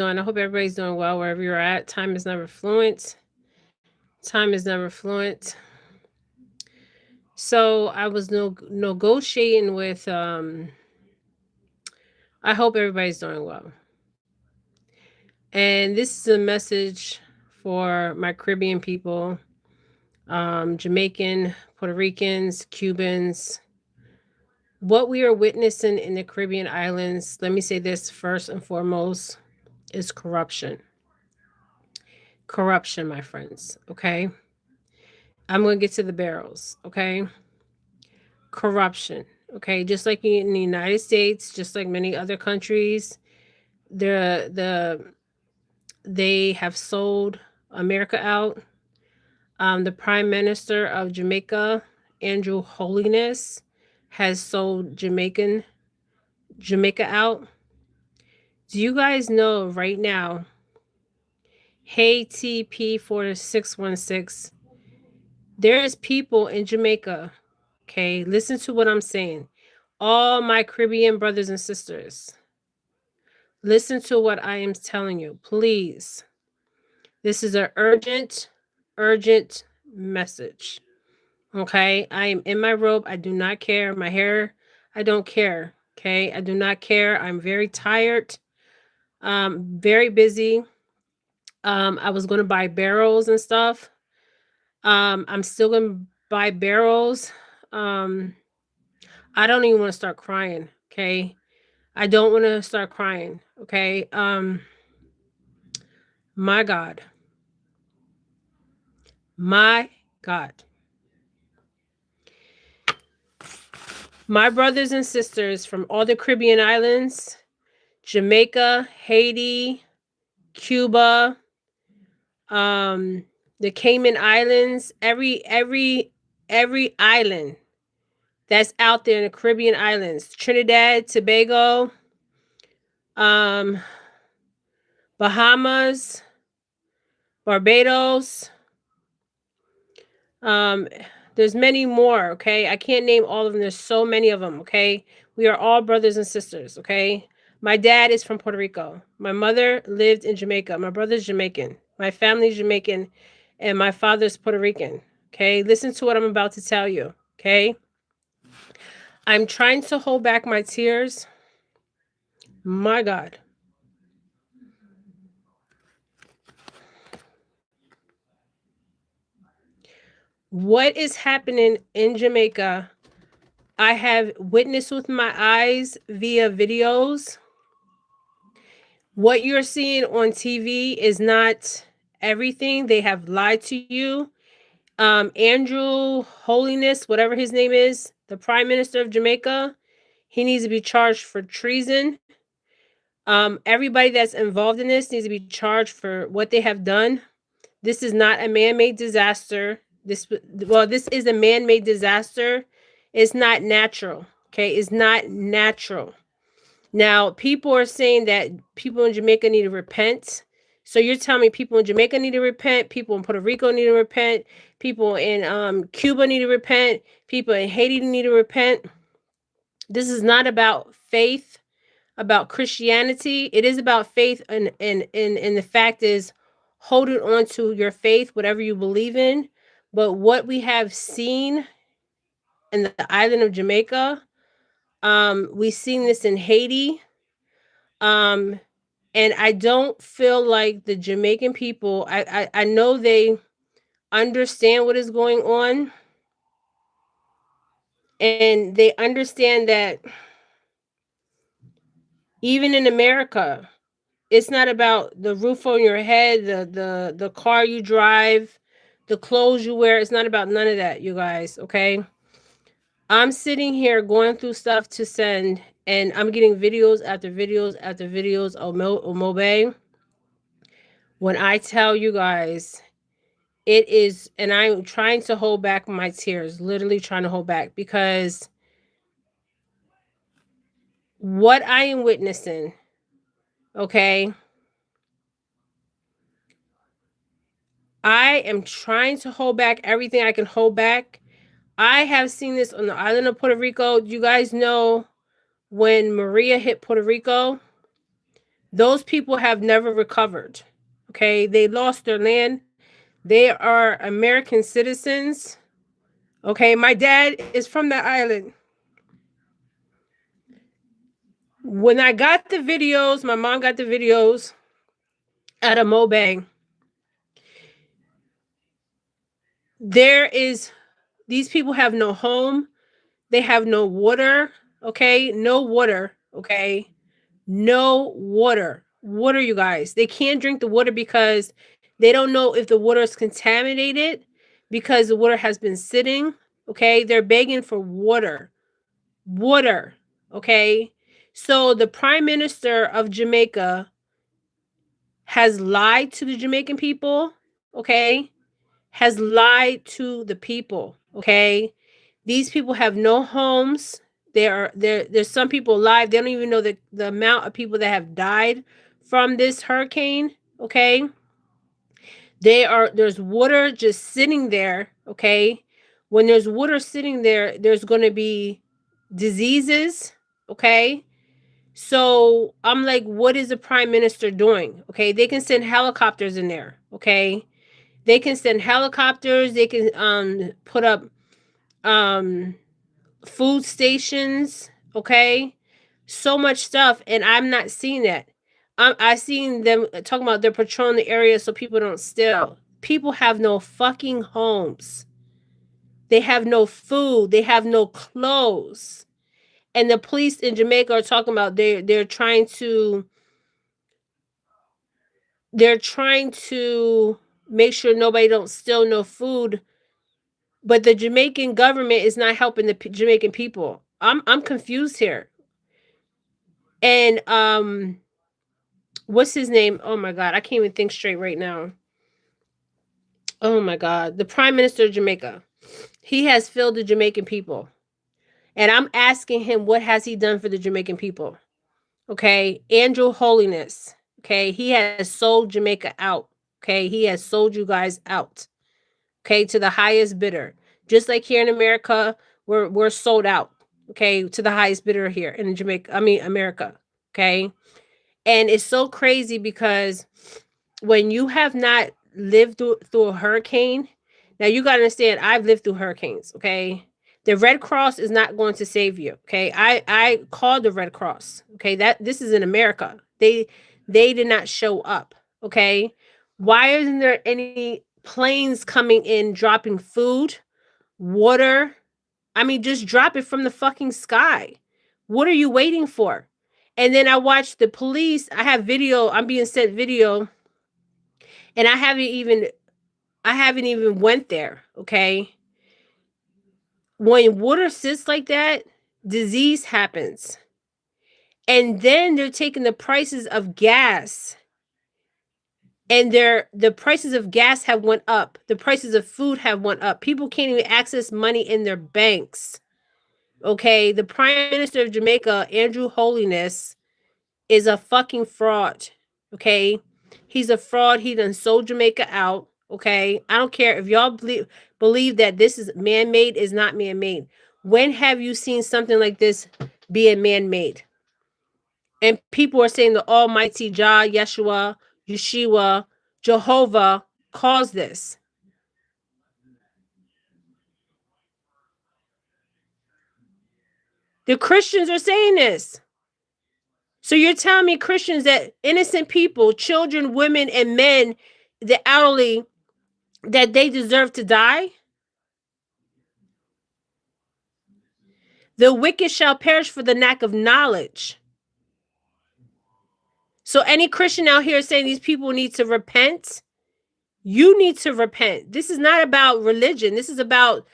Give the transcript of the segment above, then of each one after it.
doing? I hope everybody's doing well wherever you're at. Time is never fluent. Time is never fluent. So I was negotiating with. I hope everybody's doing well. And this is a message for my Caribbean people, Jamaican, Puerto Ricans, Cubans. What we are witnessing in the Caribbean islands, let me say this first and foremost, is corruption. Corruption, my friends. Okay. I'm going to get to the barrels. Okay. Corruption. Okay. Just like in the United States, just like many other countries, the they have sold America out. The Prime Minister of Jamaica, Andrew Holiness, has sold Jamaica out. Do you guys know right now? Hey TP4616. There is people in Jamaica. Okay, listen to what I'm saying. All my Caribbean brothers and sisters, listen to what I am telling you, please. This is an urgent message. Okay, I am in my robe. I do not care. My hair, I don't care. Okay, I do not care. I'm very tired. Very busy. I was gonna buy barrels and stuff. I'm still gonna buy barrels. Um, I don't even want to start crying. Okay, I don't want to start crying. Okay. My God. My God. My brothers and sisters from all the Caribbean islands, Jamaica, Haiti, Cuba, um, the Cayman Islands, every island that's out there in the Caribbean islands, Trinidad, Tobago, um, Bahamas, Barbados. Um, there's many more. Okay, I can't name all of them. There's so many of them. Okay, we are all brothers and sisters. Okay, my dad is from Puerto Rico. My mother lived in Jamaica. My brother's Jamaican. My family's Jamaican, and my father's Puerto Rican. Okay, listen to what I'm about to tell you. Okay, I'm trying to hold back my tears. My God. What is happening in Jamaica? I have witnessed with my eyes via videos. What you're seeing on TV is not everything. They have lied to you. Andrew Holiness, whatever his name is, the Prime Minister of Jamaica, he needs to be charged for treason. Everybody that's involved in this needs to be charged for what they have done. This is not a man-made disaster. This is a man-made disaster. It's not natural. Okay, it's not natural. Now, people are saying that people in Jamaica need to repent. So you're telling me people in Jamaica need to repent, people in Puerto Rico need to repent, people in Cuba need to repent, people in Haiti need to repent. This is not about faith, about Christianity. It is about faith, and the fact is holding on to your faith, whatever you believe in. But what we have seen in the island of Jamaica, we've seen this in Haiti. Um, and I don't feel like the Jamaican people. I know they understand what is going on, and they understand that even in America, it's not about the roof on your head, the car you drive, the clothes you wear. It's not about none of that, you guys. Okay, I'm sitting here going through stuff to send, and I'm getting videos after videos after videos of Mobe. When I tell you guys, it is, and I'm trying to hold back my tears, literally trying to hold back, because what I am witnessing, okay, I am trying to hold back everything I can hold back. I have seen this on the island of Puerto Rico. You guys know when Maria hit Puerto Rico, Those people have never recovered. Okay, they lost their land. They are American citizens. Okay, my dad is from that island. When I got the videos, my mom got the videos out of Mobang. These people have no home. They have no water. Okay, no water. Okay, no water. Water, you guys. They can't drink the water because they don't know if the water is contaminated because the water has been sitting. Okay, they're begging for water. Water. Okay, so the Prime Minister of Jamaica has lied to the Jamaican people. Okay, has lied to the people. Okay, these people have no homes. There's some people alive. They don't even know the amount of people that have died from this hurricane. Okay. There's water just sitting there. Okay. When there's water sitting there, there's gonna be diseases. Okay. So I'm like, what is the prime minister doing? Okay, they can send helicopters in there. Okay. They can send helicopters, they can put up um food stations, okay? So much stuff, and I'm not seeing that. I seen them talking about they're patrolling the area so people don't steal. People have no fucking homes. They have no food. They have no clothes. And the police in Jamaica are talking about they're trying to make sure nobody don't steal no food, but the Jamaican government is not helping the Jamaican people. I'm confused here. And what's his name? Oh my god, I can't even think straight right now. Oh my god, the Prime Minister of Jamaica. He has failed the Jamaican people. And I'm asking him, what has he done for the Jamaican people? Okay, Andrew Holiness. Okay, he has sold Jamaica out. Okay, he has sold you guys out. Okay, to the highest bidder. Just like here in America, we're sold out. Okay, to the highest bidder here in Jamaica. I mean America. Okay. And it's so crazy because when you have not lived through a hurricane, now you got to understand, I've lived through hurricanes. Okay. The Red Cross is not going to save you. Okay. I called the Red Cross. Okay. This is in America. They did not show up. Okay. Why isn't there any planes coming in dropping food, water? I mean, just drop it from the fucking sky. What are you waiting for? And then I watched the police. I have video. I'm being sent video, and I haven't even went there. Okay. When water sits like that, disease happens. And then they're taking the prices of gas, and the prices of gas have went up. The prices of food have went up. People can't even access money in their banks. Okay. The Prime Minister of Jamaica, Andrew Holiness, is a fucking fraud. Okay. He's a fraud. He done sold Jamaica out. Okay. I don't care if y'all believe that this is man-made, is not man-made. When have you seen something like this being man-made? And people are saying the Almighty Jah, Yeshua, Yeshua, Jehovah caused this. The Christians are saying this. So you're telling me Christians, that innocent people, children, women, and men, the elderly, that they deserve to die? The wicked shall perish for the lack of knowledge. So any Christian out here saying these people need to repent, you need to repent. This is not about religion. This is about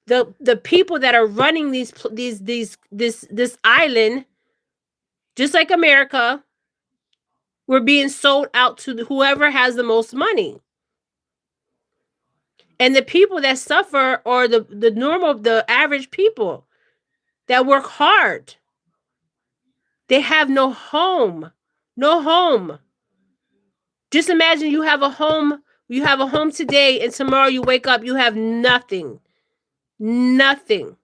the people that are running this island, just like America. We're being sold out to whoever has the most money. And the people that suffer are the average people that work hard. They have no home. No home. Just imagine you have a home today, and tomorrow you wake up, you have nothing. Nothing.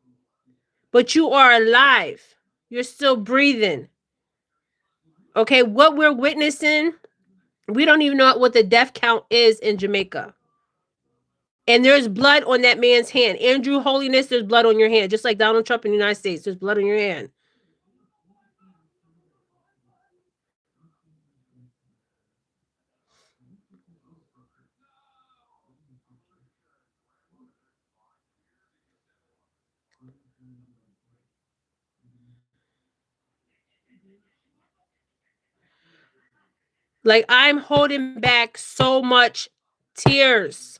But you are alive. You're still breathing. Okay, what we're witnessing, we don't even know what the death count is in Jamaica. And there's blood on that man's hand. Andrew Holiness, there's blood on your hand. Just like Donald Trump in the United States, there's blood on your hand. Like, I'm holding back so much tears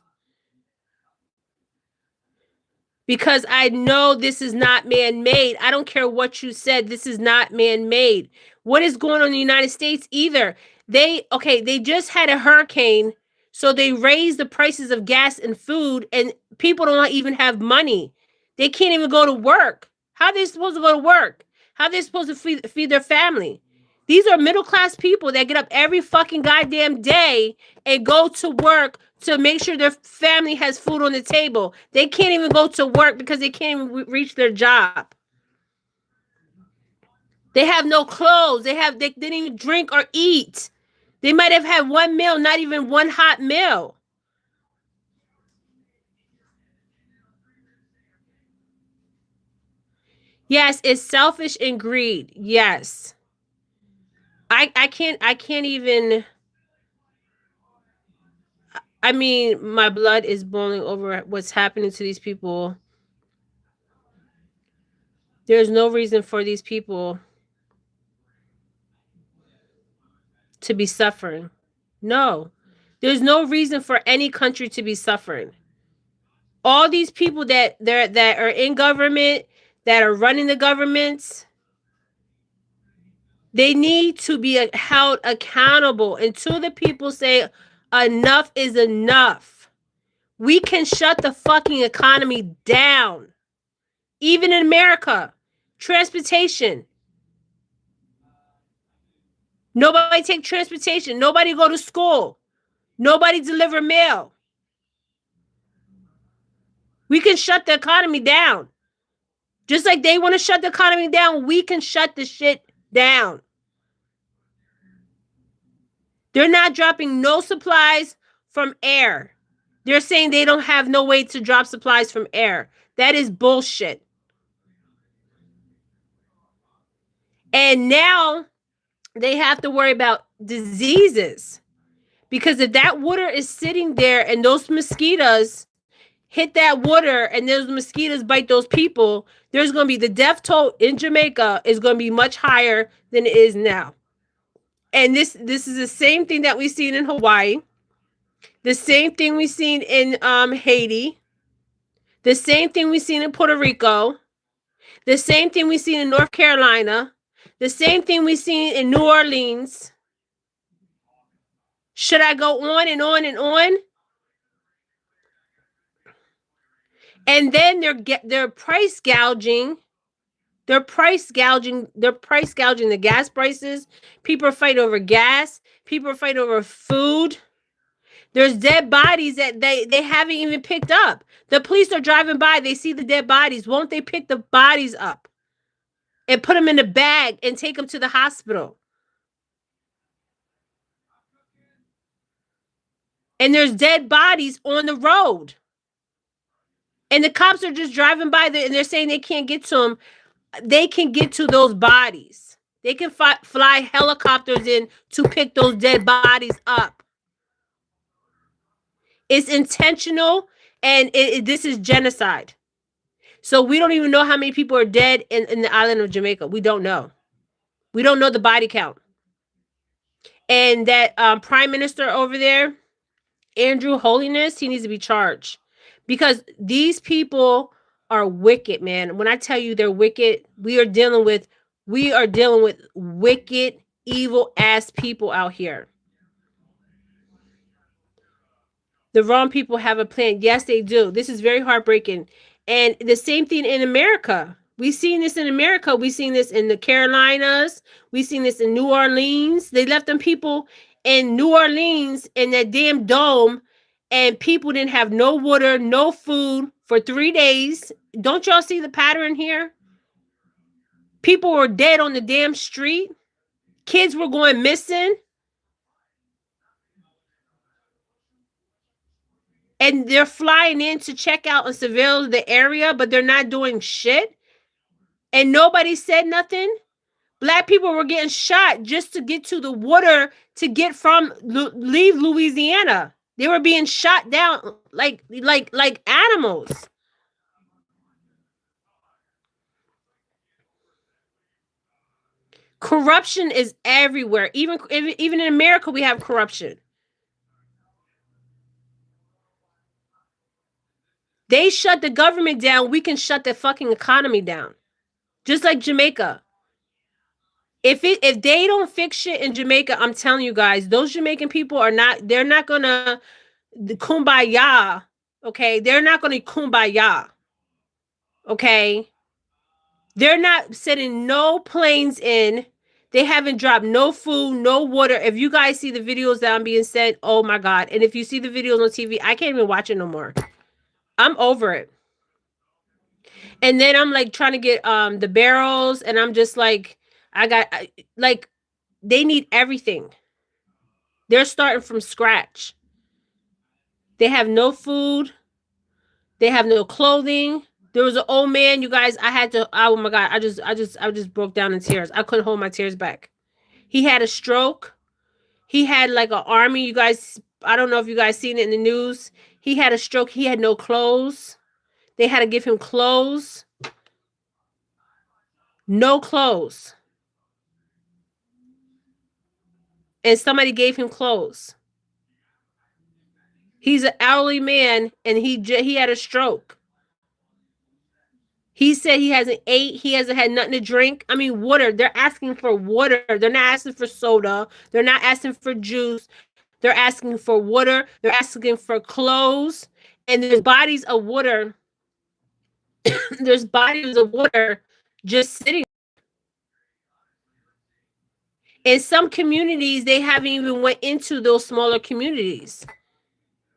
because I know this is not man-made. I don't care what you said. This is not man-made. What is going on in the United States either? They just had a hurricane, so they raised the prices of gas and food, and people don't even have money. They can't even go to work. How are they supposed to go to work? How are they supposed to feed their family? These are middle-class people that get up every fucking goddamn day and go to work to make sure their family has food on the table. They can't even go to work because they can't even reach their job. They have no clothes. They didn't even drink or eat. They might have had one meal, not even one hot meal. Yes, it's selfish and greed. Yes. I can't even. I mean, my blood is boiling over at what's happening to these people. There's no reason for these people to be suffering. No. There's no reason for any country to be suffering. All these people that are in government, that are running the governments, they need to be held accountable until the people say enough is enough. We can shut the fucking economy down. Even in America, transportation. Nobody take transportation. Nobody go to school. Nobody deliver mail. We can shut the economy down. Just like they want to shut the economy down, we can shut the shit down. They're not dropping no supplies from air. They're saying they don't have no way to drop supplies from air. That is bullshit. And now they have to worry about diseases. Because if that water is sitting there and those mosquitoes hit that water and those mosquitoes bite those people, there's going to be the death toll in Jamaica is going to be much higher than it is now. And this is the same thing that we've seen in Hawaii, the same thing we've seen in Haiti, the same thing we've seen in Puerto Rico, the same thing we've seen in North Carolina, the same thing we've seen in New Orleans. Should I go on and on and on? And then they're price gouging. They're price gouging the gas prices. People are fighting over gas. People are fighting over food. There's dead bodies that they haven't even picked up. The police are driving by. They see the dead bodies. Won't they pick the bodies up and put them in a bag and take them to the hospital? And there's dead bodies on the road. And the cops are just driving by there and they're saying they can't get to them. They can get to those bodies. They can fly helicopters in to pick those dead bodies up. It's intentional, and this is genocide. So we don't even know how many people are dead in the island of Jamaica. We don't know. We don't know the body count. And that prime minister over there, Andrew Holiness, he needs to be charged. Because these people are wicked, man. When I tell you they're wicked, we are dealing with wicked, evil ass people out here. The wrong people have a plan. Yes, they do. This is very heartbreaking. And the same thing in America. We've seen this in America. We've seen this in the Carolinas. We've seen this in New Orleans. They left them people in New Orleans in that damn dome, and people didn't have no water, no food for 3 days. Don't y'all see the pattern here? People were dead on the damn street. Kids were going missing. And they're flying in to check out and surveil the area, but they're not doing shit. And nobody said nothing. Black people were getting shot just to get to the water to get from leave Louisiana. They were being shot down like animals. Corruption is everywhere. Even in America, we have corruption. They shut the government down. We can shut the fucking economy down. Just like Jamaica. If they don't fix shit in Jamaica, I'm telling you guys, those Jamaican people are not. They're not gonna kumbaya. Okay, they're not gonna kumbaya. Okay, they're not sending no planes in. They haven't dropped no food, no water. If you guys see the videos that I'm being sent, oh my god! And if you see the videos on TV, I can't even watch it no more. I'm over it. And then I'm like trying to get the barrels, and I'm just like, like they need everything. They're starting from scratch. They have no food. They have no clothing. There was an old man, you guys. I had to. Oh my god! I just broke down in tears. I couldn't hold my tears back. He had a stroke. He had like an army. You guys, I don't know if you guys seen it in the news. He had a stroke. He had no clothes. They had to give him clothes. No clothes. And somebody gave him clothes. He's an elderly man, and he had a stroke. He said he hasn't ate. He hasn't had nothing to drink. I mean, water. They're asking for water. They're not asking for soda. They're not asking for juice. They're asking for water. They're asking for clothes. And there's bodies of water. There's bodies of water just sitting. In some communities, they haven't even went into those smaller communities.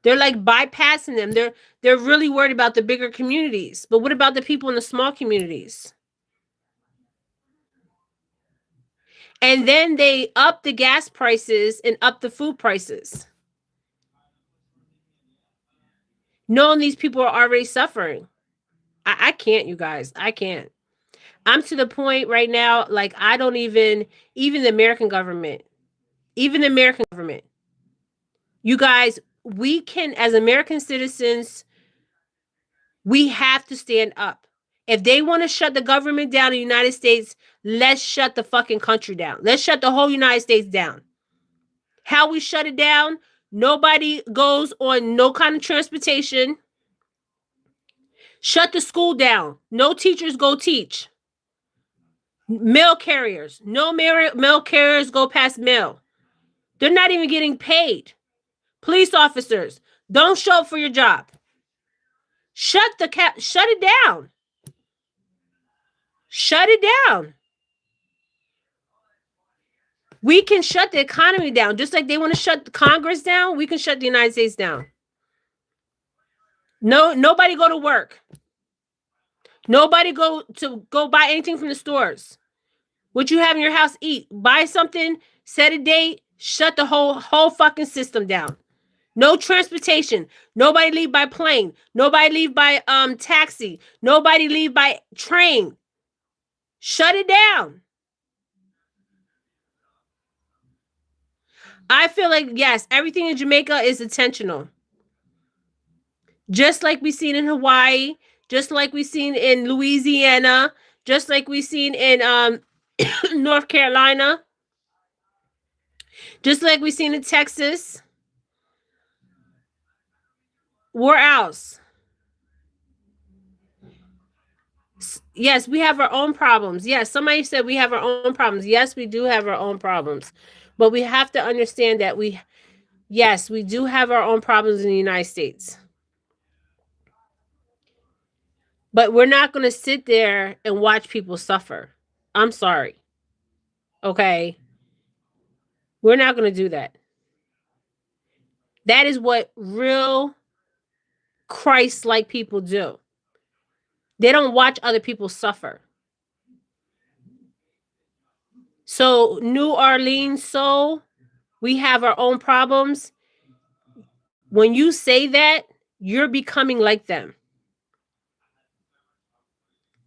They're like bypassing them. They're really worried about the bigger communities. But what about the people in the small communities? And then they up the gas prices and up the food prices. Knowing these people are already suffering. I can't, you guys. I can't. I'm to the point right now, like I don't even the American government, you guys, we can, as American citizens, we have to stand up. If they want to shut the government down in the United States, let's shut the fucking country down. Let's shut the whole United States down. How we shut it down? Nobody goes on no kind of transportation. Shut the school down. No teachers go teach. Mail carriers. No mail carriers go past mail. They're not even getting paid. Police officers, don't show up for your job. Shut it down. Shut it down. We can shut the economy down. Just like they want to shut Congress down, we can shut the United States down. Nobody go to work. Nobody go buy anything from the stores. What you have in your house, eat. Buy something, set a date, shut the whole fucking system down. No transportation. Nobody leave by plane. Nobody leave by taxi. Nobody leave by train. Shut it down. I feel like, yes, everything in Jamaica is intentional. Just like we seen in Hawaii, just like we seen in Louisiana, just like we seen in North Carolina, just like we seen in Texas. Where else? Yes, we have our own problems. Yes, somebody said we have our own problems. Yes, we do have our own problems. But we have to understand that we do have our own problems in the United States. But we're not going to sit there and watch people suffer. I'm sorry. Okay? We're not going to do that. That is what real Christ-like people do. They don't watch other people suffer. So New Orleans soul, we have our own problems. When you say that, you're becoming like them.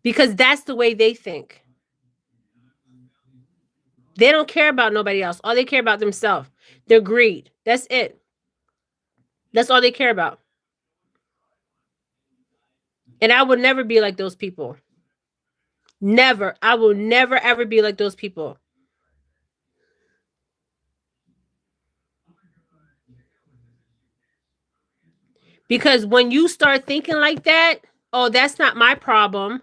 Because that's the way they think. They don't care about nobody else. All they care about themselves. Their greed. That's it. That's all they care about. And I would never be like those people. Never. I will never ever be like those people. Because when you start thinking like that, oh, that's not my problem.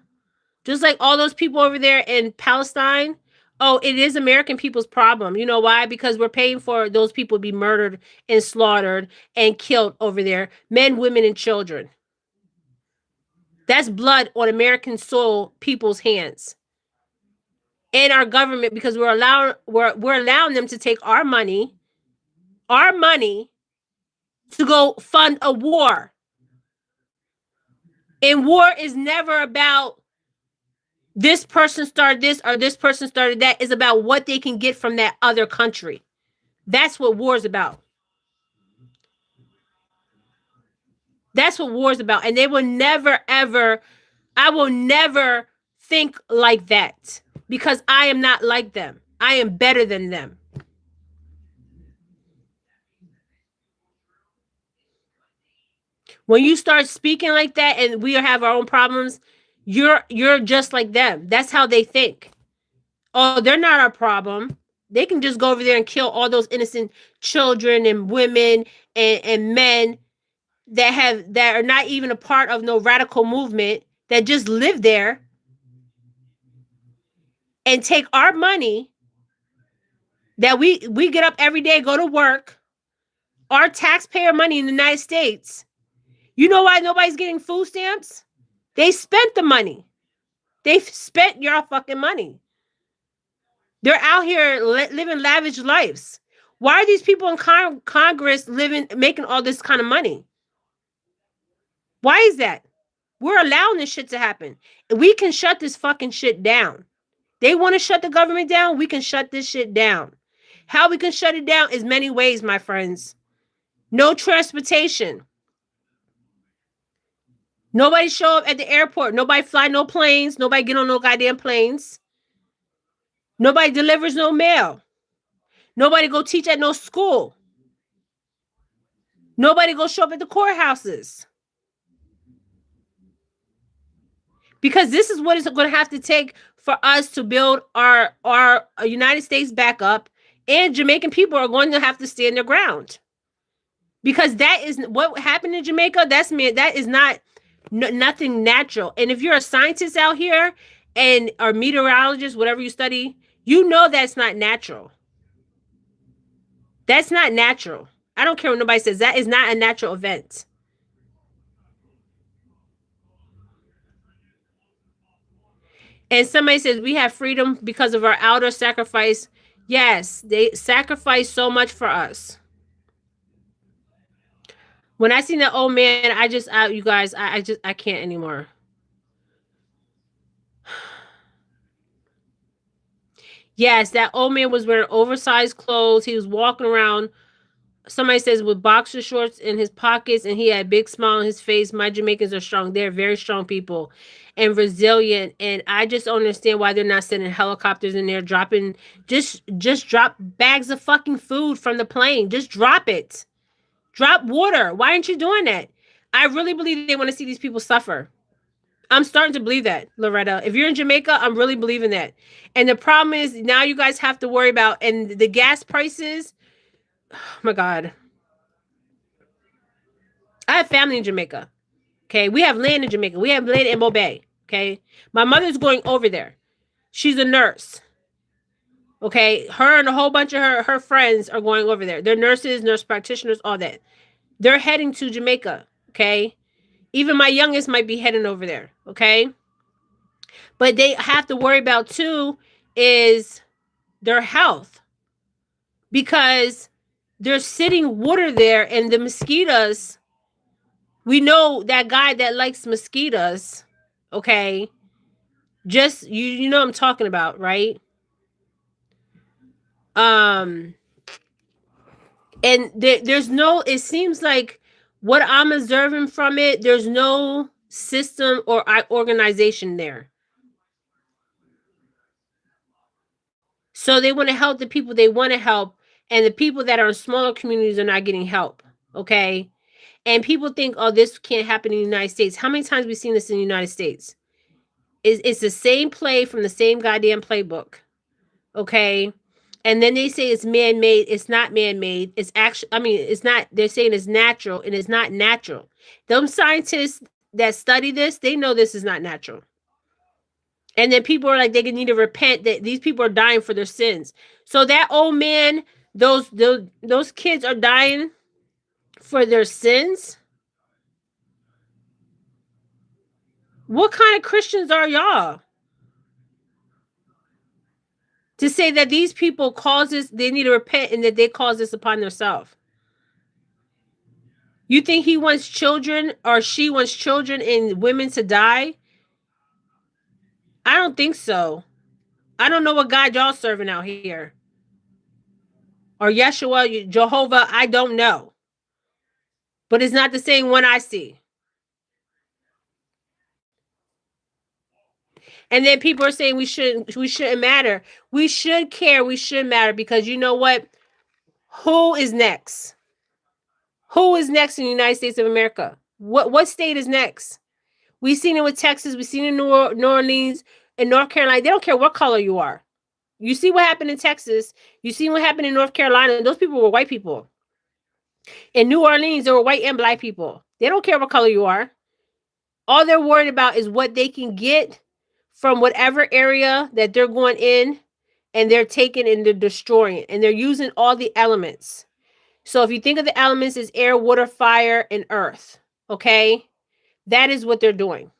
Just like all those people over there in Palestine, oh, it is American people's problem. You know why? Because we're paying for those people to be murdered and slaughtered and killed over there, men, women, and children. That's blood on American soil people's hands. And our government, because we're allowing them to take our money to go fund a war. And war is never about this person started this or this person started that. It's about what they can get from that other country. That's what war is about. That's what war is about. And they will never, ever, I will never think like that because I am not like them. I am better than them. When you start speaking like that and we have our own problems, you're just like them. That's how they think. Oh, they're not our problem. They can just go over there and kill all those innocent children and women and men that are not even a part of no radical movement that just live there and take our money that we get up every day, go to work, our taxpayer money in the United States. You know why nobody's getting food stamps? They spent the money. They've spent your fucking money. They're out here living lavish lives. Why are these people in Congress making all this kind of money? Why is that? We're allowing this shit to happen. We can shut this fucking shit down. They want to shut the government down. We can shut this shit down. How we can shut it down is many ways, my friends. No transportation. Nobody show up at the airport. Nobody fly no planes. Nobody get on no goddamn planes. Nobody delivers no mail. Nobody go teach at no school. Nobody go show up at the courthouses. Because this is what it's going to have to take for us to build our United States back up, and Jamaican people are going to have to stand their ground. Because that is what happened in Jamaica. That is not nothing natural. And if you're a scientist out here and or meteorologist, whatever you study, you know that's not natural. That's not natural. I don't care what nobody says. That is not a natural event. And somebody says we have freedom because of our outer sacrifice. Yes, they sacrifice so much for us. When I seen that old man, you guys, I can't anymore. Yes, that old man was wearing oversized clothes. He was walking around. Somebody says with boxer shorts in his pockets, and he had a big smile on his face. My Jamaicans are strong. They're very strong people and resilient. And I just don't understand why they're not sending helicopters in there, dropping just drop bags of fucking food from the plane. Just drop it. Drop water. Why aren't you doing that? I really believe they want to see these people suffer. I'm starting to believe that, Loretta. If you're in Jamaica, I'm really believing that. And the problem is now you guys have to worry about and the gas prices. Oh my God. I have family in Jamaica. Okay. We have land in Jamaica. We have land in Mobay. Okay. My mother's going over there. She's a nurse. Okay. Her and a whole bunch of her friends are going over there. They're nurses, nurse practitioners, all that. They're heading to Jamaica. Okay. Even my youngest might be heading over there. Okay. But they have to worry about too is their health. Because there's sitting water there and the mosquitoes. We know that guy that likes mosquitoes. Okay. Just you know what I'm talking about, right? And there's no, it seems like what I'm observing from it, there's no system or organization there. So they want to help the people they want to help, and the people that are in smaller communities are not getting help. Okay. And people think, oh, this can't happen in the United States. How many times have we seen this in the United States? It's the same play from the same goddamn playbook. Okay. And then they say it's man-made. It's not man-made. It's actually, I mean, it's not, they're saying it's natural, and it's not natural. Them scientists that study this, they know this is not natural. And then people are like, they need to repent that these people are dying for their sins. So that old man, those kids are dying for their sins. What kind of Christians are y'all? To say that these people causes, they need to repent and that they cause this upon themselves. You think he wants children, or she wants children and women to die? I don't think so. I don't know what God y'all serving out here. Or Yeshua, Jehovah, I don't know. But it's not the same one I see. And then people are saying we shouldn't matter. We should care, we should matter, because you know what? Who is next? Who is next in the United States of America? What state is next? We've seen it with Texas. We've seen it in New Orleans and North Carolina. They don't care what color you are. You see what happened in Texas. You see what happened in North Carolina. Those people were white people. In New Orleans, there were white and black people. They don't care what color you are. All they're worried about is what they can get from whatever area that they're going in, and they're taking and they're destroying, and they're using all the elements. So if you think of the elements as air, water, fire, and earth, okay? That is what they're doing.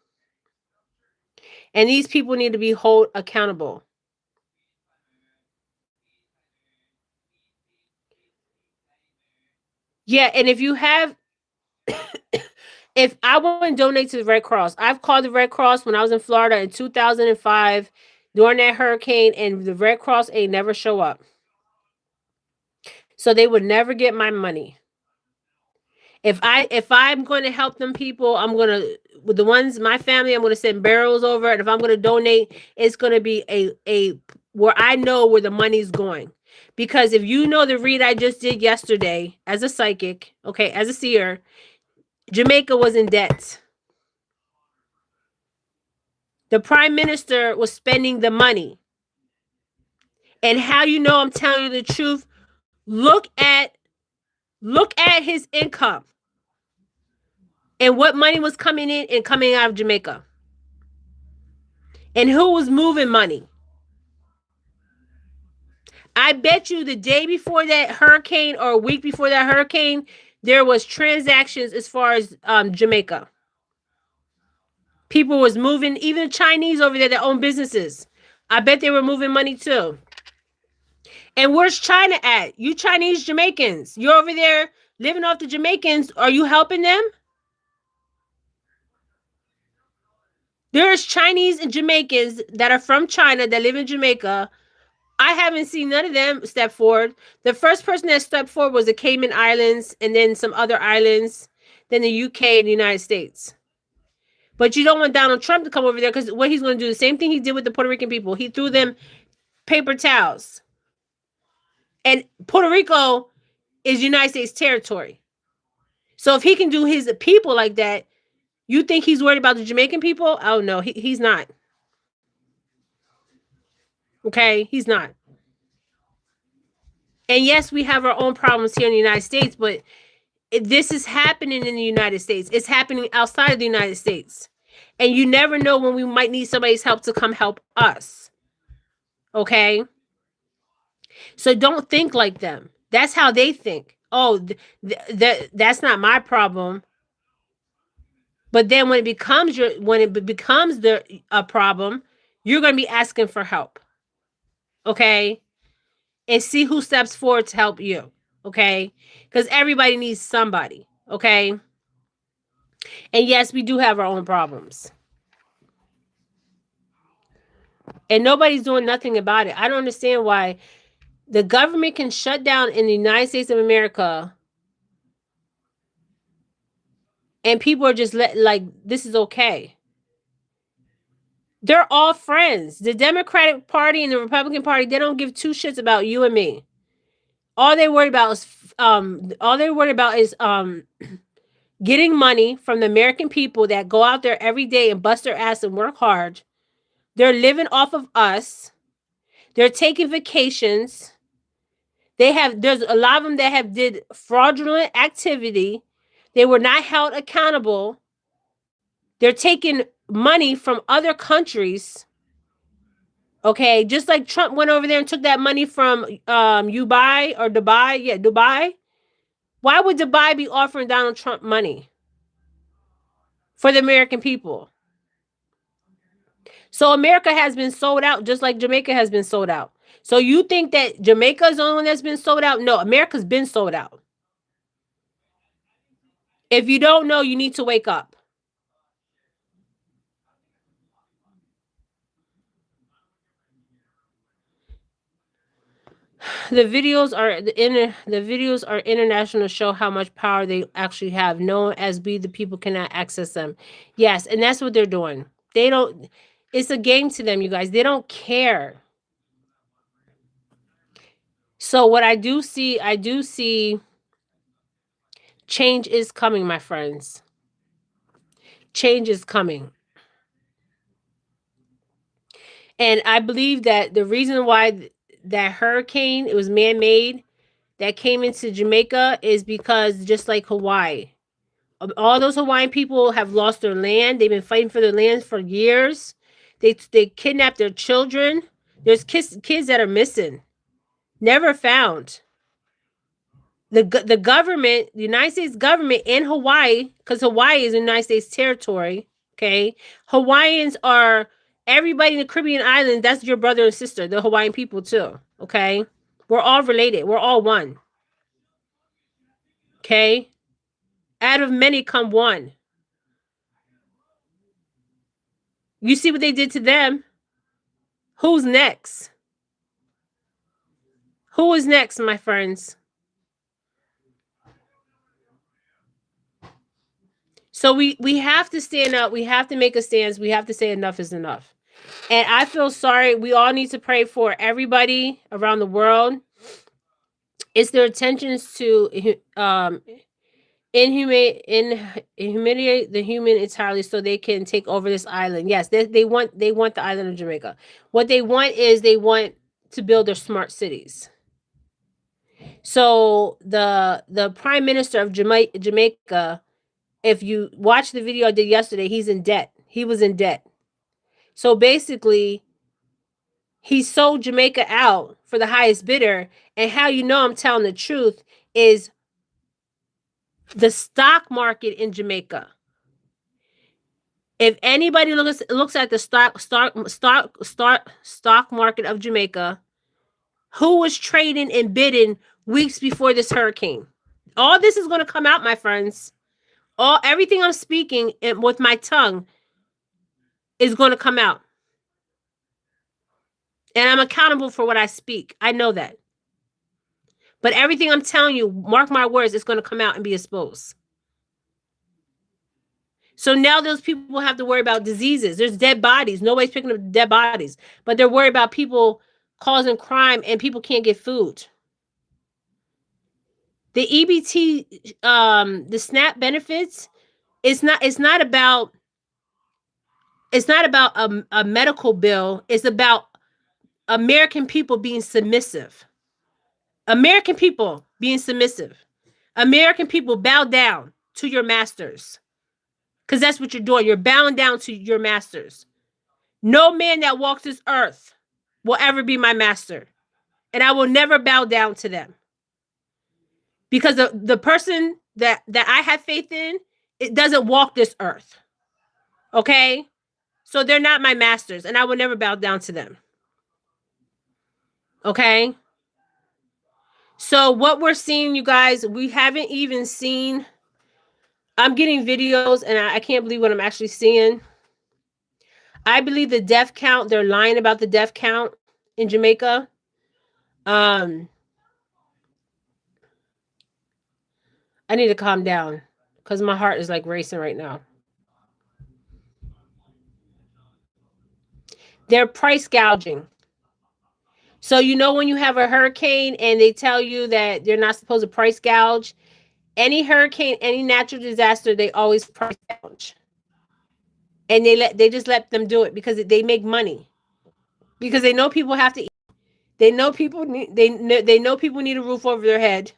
And these people need to be held accountable. Yeah, and if you have, if I want to donate to the Red Cross, I've called the Red Cross when I was in Florida in 2005 during that hurricane, and the Red Cross ain't never show up. So they would never get my money. If I'm going to help them people, I'm going to, with the ones, my family, I'm going to send barrels over. And if I'm going to donate, it's going to be a where I know where the money's going. Because if you know the read I just did yesterday as a psychic, okay, as a seer, Jamaica was in debt. The prime minister was spending the money. And how you know I'm telling you the truth? Look at his income and what money was coming in and coming out of Jamaica. And who was moving money? I bet you the day before that hurricane or a week before that hurricane, there was transactions as far as Jamaica. People was moving, even Chinese over there that own businesses. I bet they were moving money too. And where's China at? You Chinese Jamaicans, you're over there living off the Jamaicans. Are you helping them? There's Chinese and Jamaicans that are from China that live in Jamaica. I haven't seen none of them step forward. The first person that stepped forward was the Cayman Islands, and then some other islands, then the UK and the United States. But you don't want Donald Trump to come over there, because what he's going to do, the same thing he did with the Puerto Rican people. He threw them paper towels. And Puerto Rico is United States territory. So if he can do his people like that, you think he's worried about the Jamaican people? Oh, no, he's not. Okay, he's not. And yes, we have our own problems here in the United States, but this is happening in the United States. It's happening outside of the United States. And you never know when we might need somebody's help to come help us. Okay? So don't think like them. That's how they think. Oh, that's not my problem. But then when it becomes a problem, you're going to be asking for help. Okay? And see who steps forward to help you. Okay? Because everybody needs somebody. Okay? And yes, we do have our own problems. And nobody's doing nothing about it. I don't understand why The government can shut down in the United States of America, and people are just like, this is okay. They're all friends. The Democratic Party and the Republican Party, they don't give two shits about you and me. All they worry about is getting money from the American people that go out there every day and bust their ass and work hard. They're living off of us. They're taking vacations. There's a lot of them that have did fraudulent activity. They were not held accountable. They're taking money from other countries. Okay, just like Trump went over there and took that money from Dubai or Dubai. Yeah, Dubai. Why would Dubai be offering Donald Trump money for the American people? So America has been sold out just like Jamaica has been sold out. So you think that Jamaica is the only one that's been sold out? No, America's been sold out. If you don't know, you need to wake up. The videos are international, show how much power they actually have. Known as we the people cannot access them. Yes, and that's what they're doing. They don't. It's a game to them, you guys. They don't care. So what I do see change is coming, my friends. Change is coming. And I believe that the reason why that hurricane, it was man-made, that came into Jamaica is because just like Hawaii, all those Hawaiian people have lost their land. They've been fighting for their land for years. They kidnapped their children. There's kids that are missing, never found. The government, the United States government in Hawaii, because Hawaii is a United States territory. Okay, Hawaiians are everybody in the Caribbean islands. That's your brother and sister, the Hawaiian people too. Okay, we're all related. We're all one. Okay, out of many come one. You see what they did to them? Who's next? Who is next, my friends? So we have to stand up. We have to make a stance. We have to say enough is enough. And I feel sorry. We all need to pray for everybody around the world. It's their intentions to humiliate the human entirely so they can take over this island. Yes, they want the island of Jamaica. What they want is they want to build their smart cities. So the prime minister of Jamaica, if you watch the video I did yesterday, he's in debt. He was in debt. So basically, he sold Jamaica out for the highest bidder. And how you know I'm telling the truth is the stock market in Jamaica. If anybody looks at the stock market of Jamaica, who was trading and bidding weeks before this hurricane? All this is going to come out, my friends. Everything I'm speaking with my tongue is going to come out. And I'm accountable for what I speak. I know that. But everything I'm telling you, mark my words, it's going to come out and be exposed. So now those people have to worry about diseases. There's dead bodies. Nobody's picking up dead bodies. But they're worried about people causing crime and people can't get food. The EBT, the SNAP benefits, it's not about a medical bill. It's about American people being submissive. American people being submissive. American people bow down to your masters. Because that's what you're doing. You're bowing down to your masters. No man that walks this earth will ever be my master. And I will never bow down to them. Because the person that I have faith in, it doesn't walk this earth. Okay? So they're not my masters. And I will never bow down to them. Okay? So what we're seeing, you guys, we haven't even seen. I'm getting videos and I can't believe what I'm actually seeing. I believe the death count, they're lying about the death count in Jamaica. I need to calm down because my heart is like racing right now. They're price gouging. So you know when you have a hurricane and they tell you that they're not supposed to price gouge, any hurricane, any natural disaster, they always price gouge. And they just let them do it because they make money. Because they know people have to eat. They know people need they know people need a roof over their head.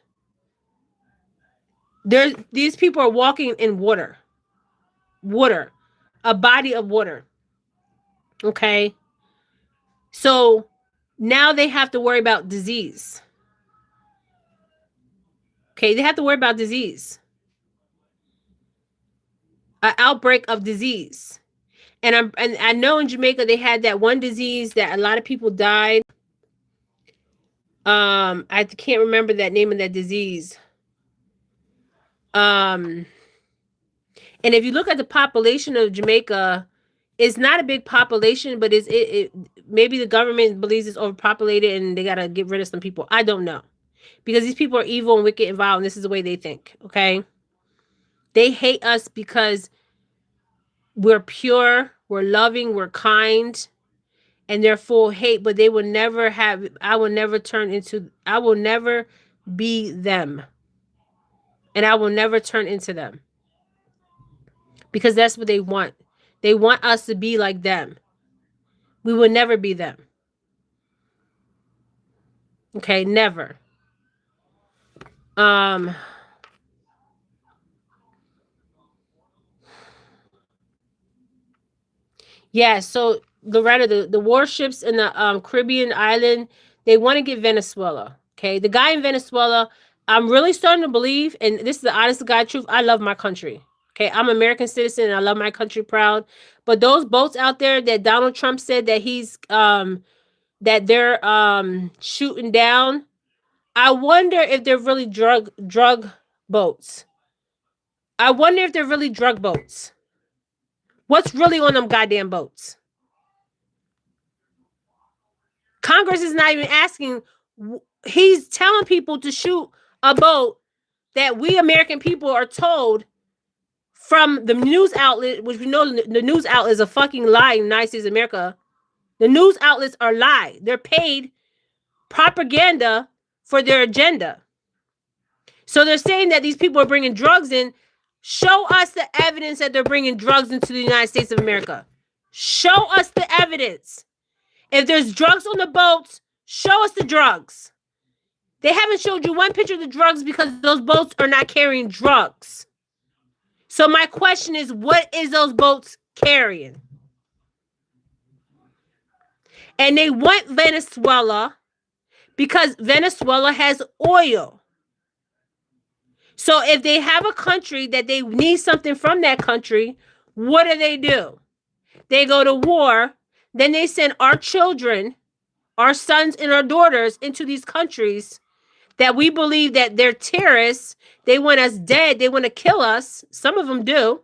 These people are walking in water. Water. A body of water. Okay? So now they have to worry about disease. Okay, they have to worry about disease. An outbreak of disease. And I know in Jamaica they had that one disease that a lot of people died. I can't remember that name of that disease. And if you look at the population of Jamaica, it's not a big population, but it maybe the government believes it's overpopulated and they gotta get rid of some people. I don't know. Because these people are evil and wicked and vile, and this is the way they think. Okay. They hate us because we're pure, we're loving, we're kind, and they're full hate, but they will never have, I will never be them. And I will never turn into them. Because that's what they want. They want us to be like them. We will never be them. Okay, never. Yeah, so Loretta, the warships in the Caribbean island, they want to get Venezuela. Okay, the guy in Venezuela, I'm really starting to believe, and this is the honest to God truth, I love my country. Okay, I'm an American citizen and I love my country proud. But those boats out there that Donald Trump said that that they're shooting down, I wonder if they're really drug boats. I wonder if they're really drug boats. What's really on them goddamn boats? Congress is not even asking. He's telling people to shoot a boat that we American people are told from the news outlet, which we know the news outlet is a fucking lie in the United States of America. The news outlets are lie. They're paid propaganda for their agenda. So they're saying that these people are bringing drugs in. Show us the evidence that they're bringing drugs into the United States of America. Show us the evidence. If there's drugs on the boats, show us the drugs. They haven't showed you one picture of the drugs because those boats are not carrying drugs. So my question is, what is those boats carrying? And they want Venezuela because Venezuela has oil. So if they have a country that they need something from that country, what do? They go to war. Then they send our children, our sons and our daughters into these countries that we believe that they're terrorists. They want us dead. They want to kill us. Some of them do.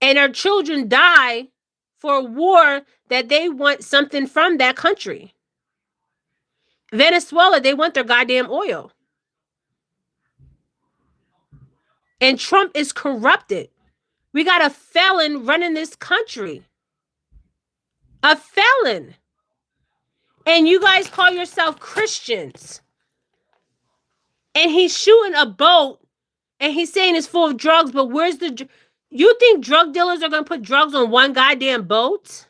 And our children die for a war that they want something from that country. Venezuela, they want their goddamn oil. And Trump is corrupted. We got a felon running this country. A felon. And you guys call yourself Christians. And he's shooting a boat and he's saying it's full of drugs, but where's the... You think drug dealers are going to put drugs on one goddamn boat?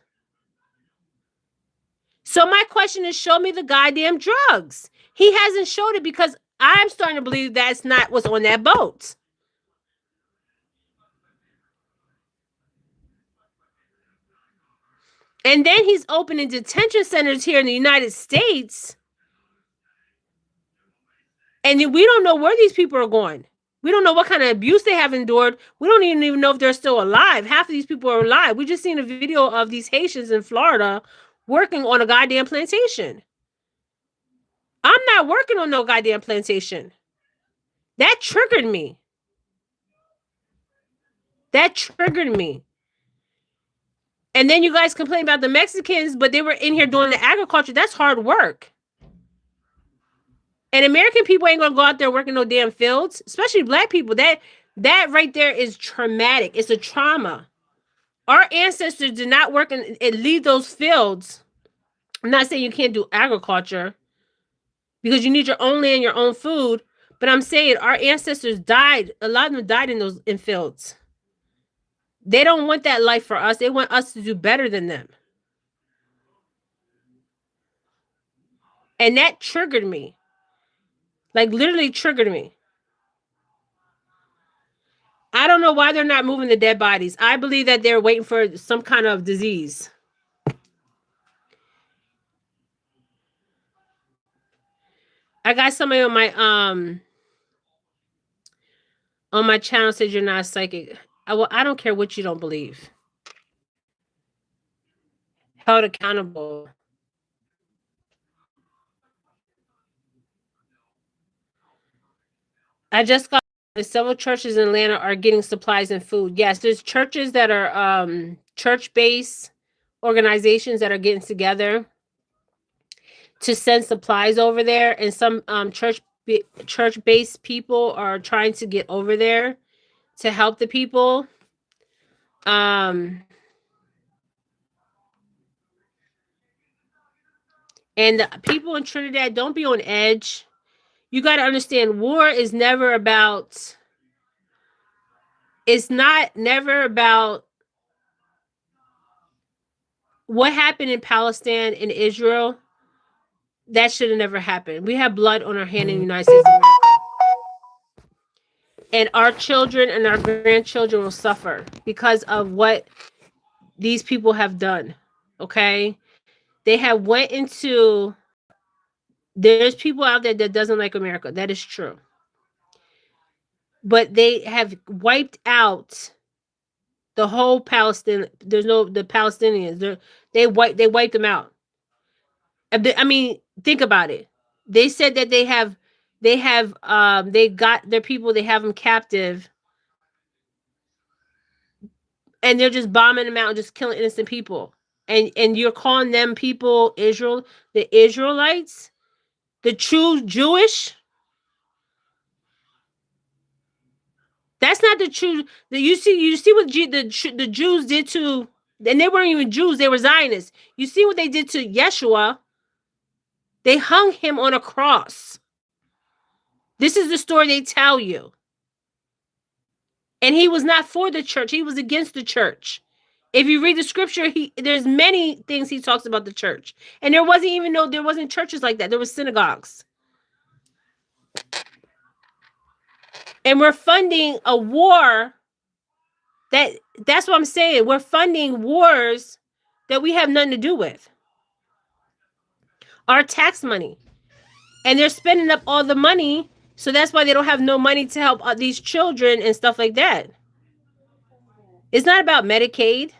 So my question is, show me the goddamn drugs. He hasn't showed it because I'm starting to believe that's not what's on that boat. And then he's opening detention centers here in the United States. And we don't know where these people are going. We don't know what kind of abuse they have endured. We don't even know if they're still alive. Half of these people are alive. We just seen a video of these Haitians in Florida working on a goddamn plantation. I'm not working on no goddamn plantation. That triggered me. That triggered me. And then you guys complain about the Mexicans, but they were in here doing the agriculture. That's hard work. And American people ain't gonna go out there working no damn fields, especially black people. That right there is traumatic. It's a trauma. Our ancestors did not work and leave those fields. I'm not saying you can't do agriculture because you need your own land, your own food. But I'm saying our ancestors died. A lot of them died in fields. They don't want that life for us. They want us to do better than them. And that triggered me. Like literally triggered me. I don't know why they're not moving the dead bodies. I believe that they're waiting for some kind of disease. I got somebody on my channel said you're not psychic. I don't care what you don't believe. Held accountable. I just got several churches in Atlanta are getting supplies and food. Yes, there's churches that are church-based organizations that are getting together to send supplies over there, and some church-based people are trying to get over there to help the people. And the people in Trinidad, don't be on edge. You got to understand, war is never about. It's never about what happened in Palestine and Israel. That should have never happened. We have blood on our hand in the United States of America. And our children and our grandchildren will suffer because of what these people have done. Okay? They have went into... There's people out there that doesn't like America. That is true. But they have wiped out the whole Palestine. The Palestinians. They wiped them out. I mean, think about it. They said that they got their people, they have them captive, and they're just bombing them out and just killing innocent people. And you're calling them people the Israelites, the true Jewish? That's not the true. You see what the Jews did to, and they weren't even Jews, they were Zionists. You see what they did to Yeshua? They hung him on a cross. This is the story they tell you. And he was not for the church. He was against the church. If you read the scripture, there's many things he talks about the church. And there wasn't churches like that. There was synagogues. And we're funding a war that's what I'm saying. We're funding wars that we have nothing to do with. Our tax money. And they're spending up all the money. So that's why they don't have no money to help these children and stuff like that. It's not about Medicaid.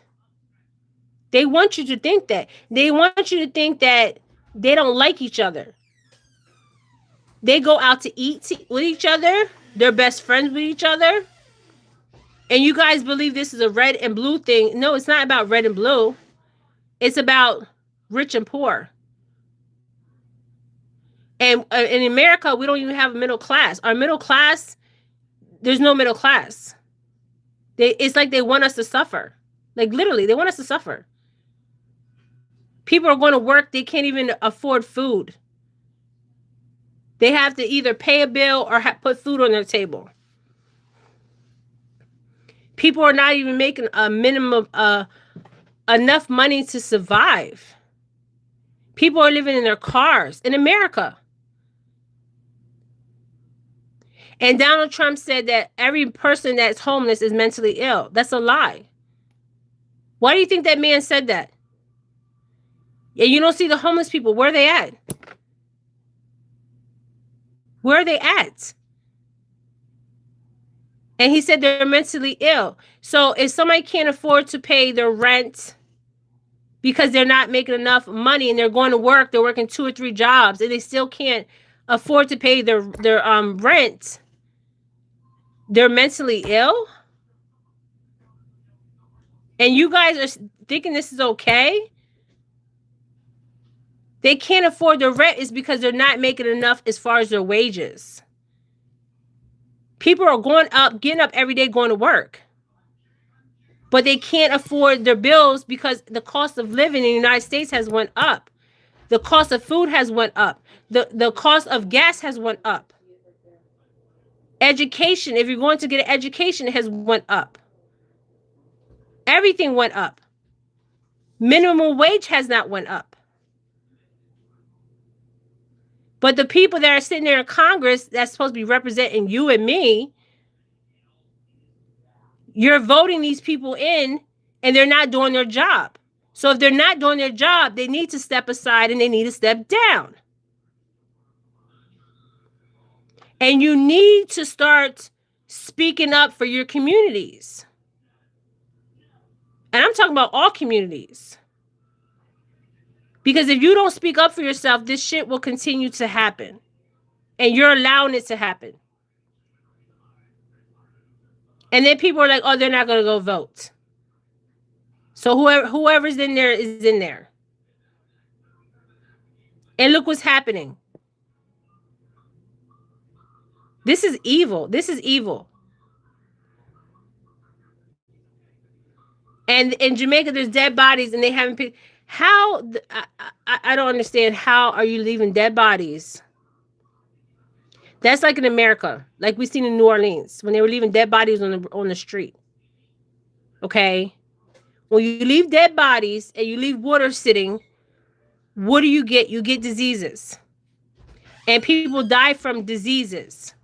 They want you to think that. They want you to think that they don't like each other. They go out to eat with each other. They're best friends with each other. And you guys believe this is a red and blue thing. No, it's not about red and blue. It's about rich and poor. And in America, we don't even have a middle class. Our middle class, there's no middle class. It's like they want us to suffer. Like literally, they want us to suffer. People are going to work. They can't even afford food. They have to either pay a bill or put food on their table. People are not even making a minimum enough money to survive. People are living in their cars in America. And Donald Trump said that every person that's homeless is mentally ill. That's a lie. Why do you think that man said that? And you don't see the homeless people. Where are they at? Where are they at? And he said they're mentally ill. So if somebody can't afford to pay their rent because they're not making enough money and they're going to work, they're working 2 or 3 jobs, and they still can't afford to pay their rent, they're mentally ill? And you guys are thinking this is okay? They can't afford the rent is because they're not making enough as far as their wages. People are going up, getting up every day, going to work. But they can't afford their bills because the cost of living in the United States has went up. The cost of food has went up. The cost of gas has went up. Education, if you're going to get an education, it has went up. Everything went up. Minimum wage has not went up. But the people that are sitting there in Congress that's supposed to be representing you and me, you're voting these people in and they're not doing their job. So if they're not doing their job, they need to step aside and they need to step down. And you need to start speaking up for your communities. And I'm talking about all communities. Because if you don't speak up for yourself, this shit will continue to happen. And you're allowing it to happen. And then people are like, oh, they're not going to go vote. So whoever's in there is in there. And look what's happening. This is evil. This is evil. And in Jamaica, there's dead bodies and they haven't picked. How? I don't understand. How are you leaving dead bodies? That's like in America, like we seen in New Orleans when they were leaving dead bodies on the street. Okay, when you leave dead bodies and you leave water sitting, what do you get? You get diseases, and people die from diseases.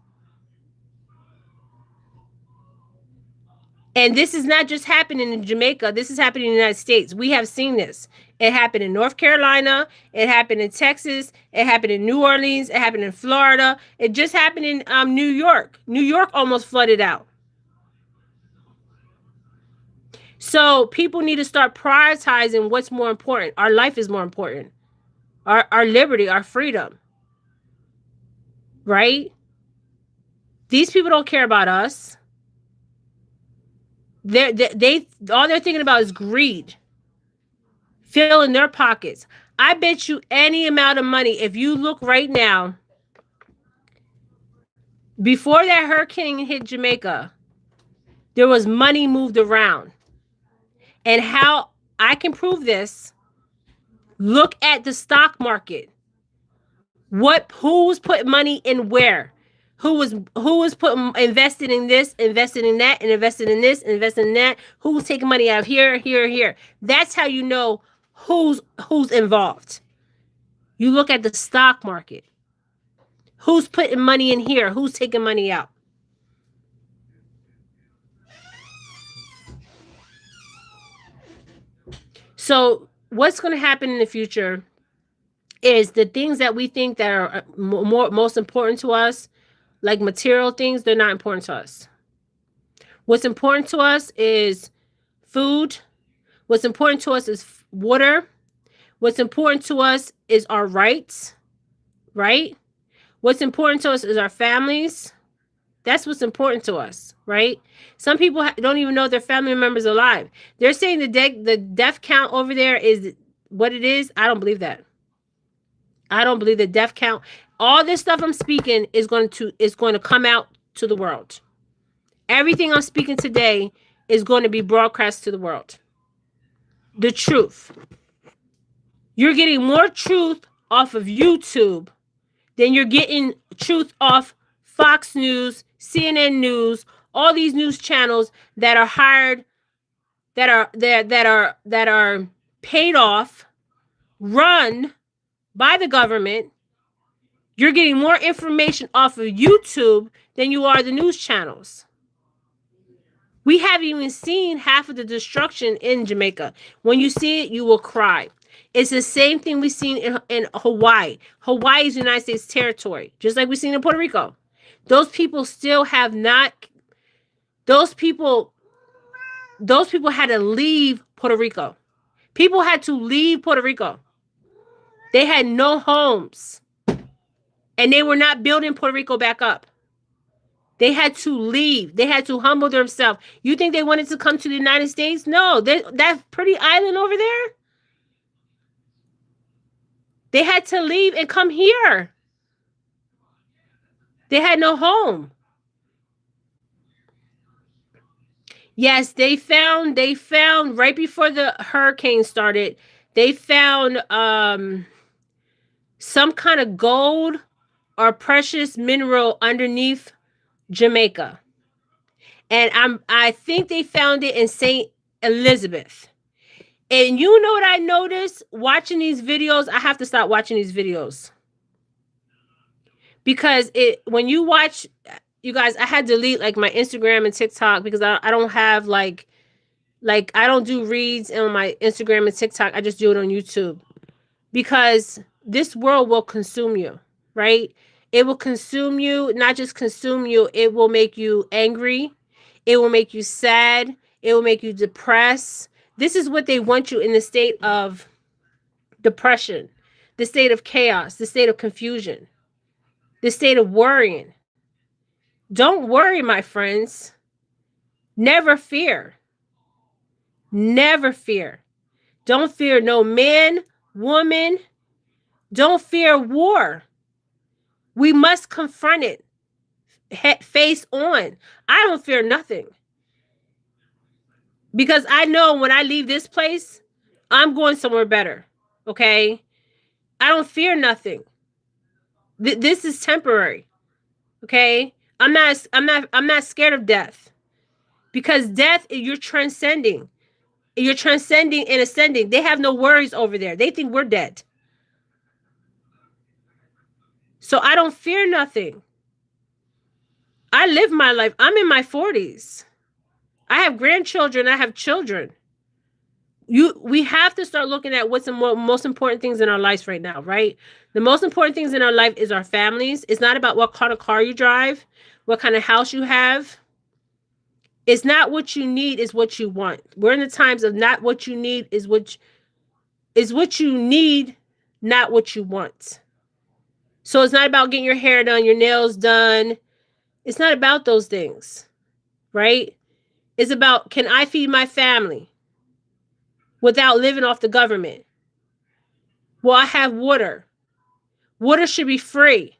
And this is not just happening in Jamaica. This is happening in the United States. We have seen this. It happened in North Carolina. It happened in Texas. It happened in New Orleans. It happened in Florida. It just happened in New York. New York almost flooded out. So people need to start prioritizing what's more important. Our life is more important. Our liberty, our freedom. Right? These people don't care about us. They all they're thinking about is greed. Filling their pockets. I bet you any amount of money, if you look right now, before that hurricane hit Jamaica, there was money moved around. And how I can prove this, look at the stock market. Who was putting money in where? Who was putting invested in this, invested in that, and invested in this, and invested in that? Who was taking money out of here, here, here? That's how you know who's involved. You look at the stock market. Who's putting money in here? Who's taking money out? So what's going to happen in the future is the things that we think that are most important to us, like material things, they're not important to us. What's important to us is food. What's important to us is water. What's important to us is our rights, right? What's important to us is our families. That's what's important to us, right? Some people don't even know their family members are alive. They're saying the death count over there is what it is. I don't believe that. I don't believe the death count. All this stuff I'm speaking is going to come out to the world. Everything I'm speaking today is going to be broadcast to the world. The truth. You're getting more truth off of YouTube than you're getting truth off Fox News, CNN News, all these news channels that are hired, that are paid off, run by the government. You're getting more information off of YouTube than you are the news channels. We haven't even seen half of the destruction in Jamaica. When you see it, you will cry. It's the same thing we've seen in Hawaii. Hawaii is United States territory, just like we've seen in Puerto Rico. Those people still have not. Those people had to leave Puerto Rico. People had to leave Puerto Rico. They had no homes. And they were not building Puerto Rico back up. They had to leave. They had to humble themselves. You think they wanted to come to the United States? No, that pretty island over there. They had to leave and come here. They had no home. Yes, they found right before the hurricane started, they found some kind of gold or precious mineral underneath Jamaica. And I think they found it in St. Elizabeth. And you know what I noticed watching these videos? I have to stop watching these videos. Because when you watch, you guys, I had to delete like my Instagram and TikTok because I don't have like I don't do reads on my Instagram and TikTok. I just do it on YouTube. Because this world will consume you, right? It will consume you, not just consume you, it will make you angry. It will make you sad. It will make you depressed. This is what they want you in the state of depression, the state of chaos, the state of confusion, the state of worrying. Don't worry, my friends. Never fear. Never fear. Don't fear no man, woman. Don't fear war. We must confront it face on. I don't fear nothing. Because I know when I leave this place, I'm going somewhere better. Okay? I don't fear nothing. This is temporary. Okay? I'm not scared of death. Because death, you're transcending. You're transcending and ascending. They have no worries over there. They think we're dead. So I don't fear nothing. I live my life. I'm in my 40s. I have grandchildren. I have children. We have to start looking at what's the most important things in our lives right now, right? The most important things in our life is our families. It's not about what kind of car you drive, what kind of house you have. It's not what you need, is what you want. We're in the times of not what you need is what you need, not what you want. So it's not about getting your hair done, your nails done. It's not about those things, right? It's about, can I feed my family without living off the government? Will I have water? Water should be free.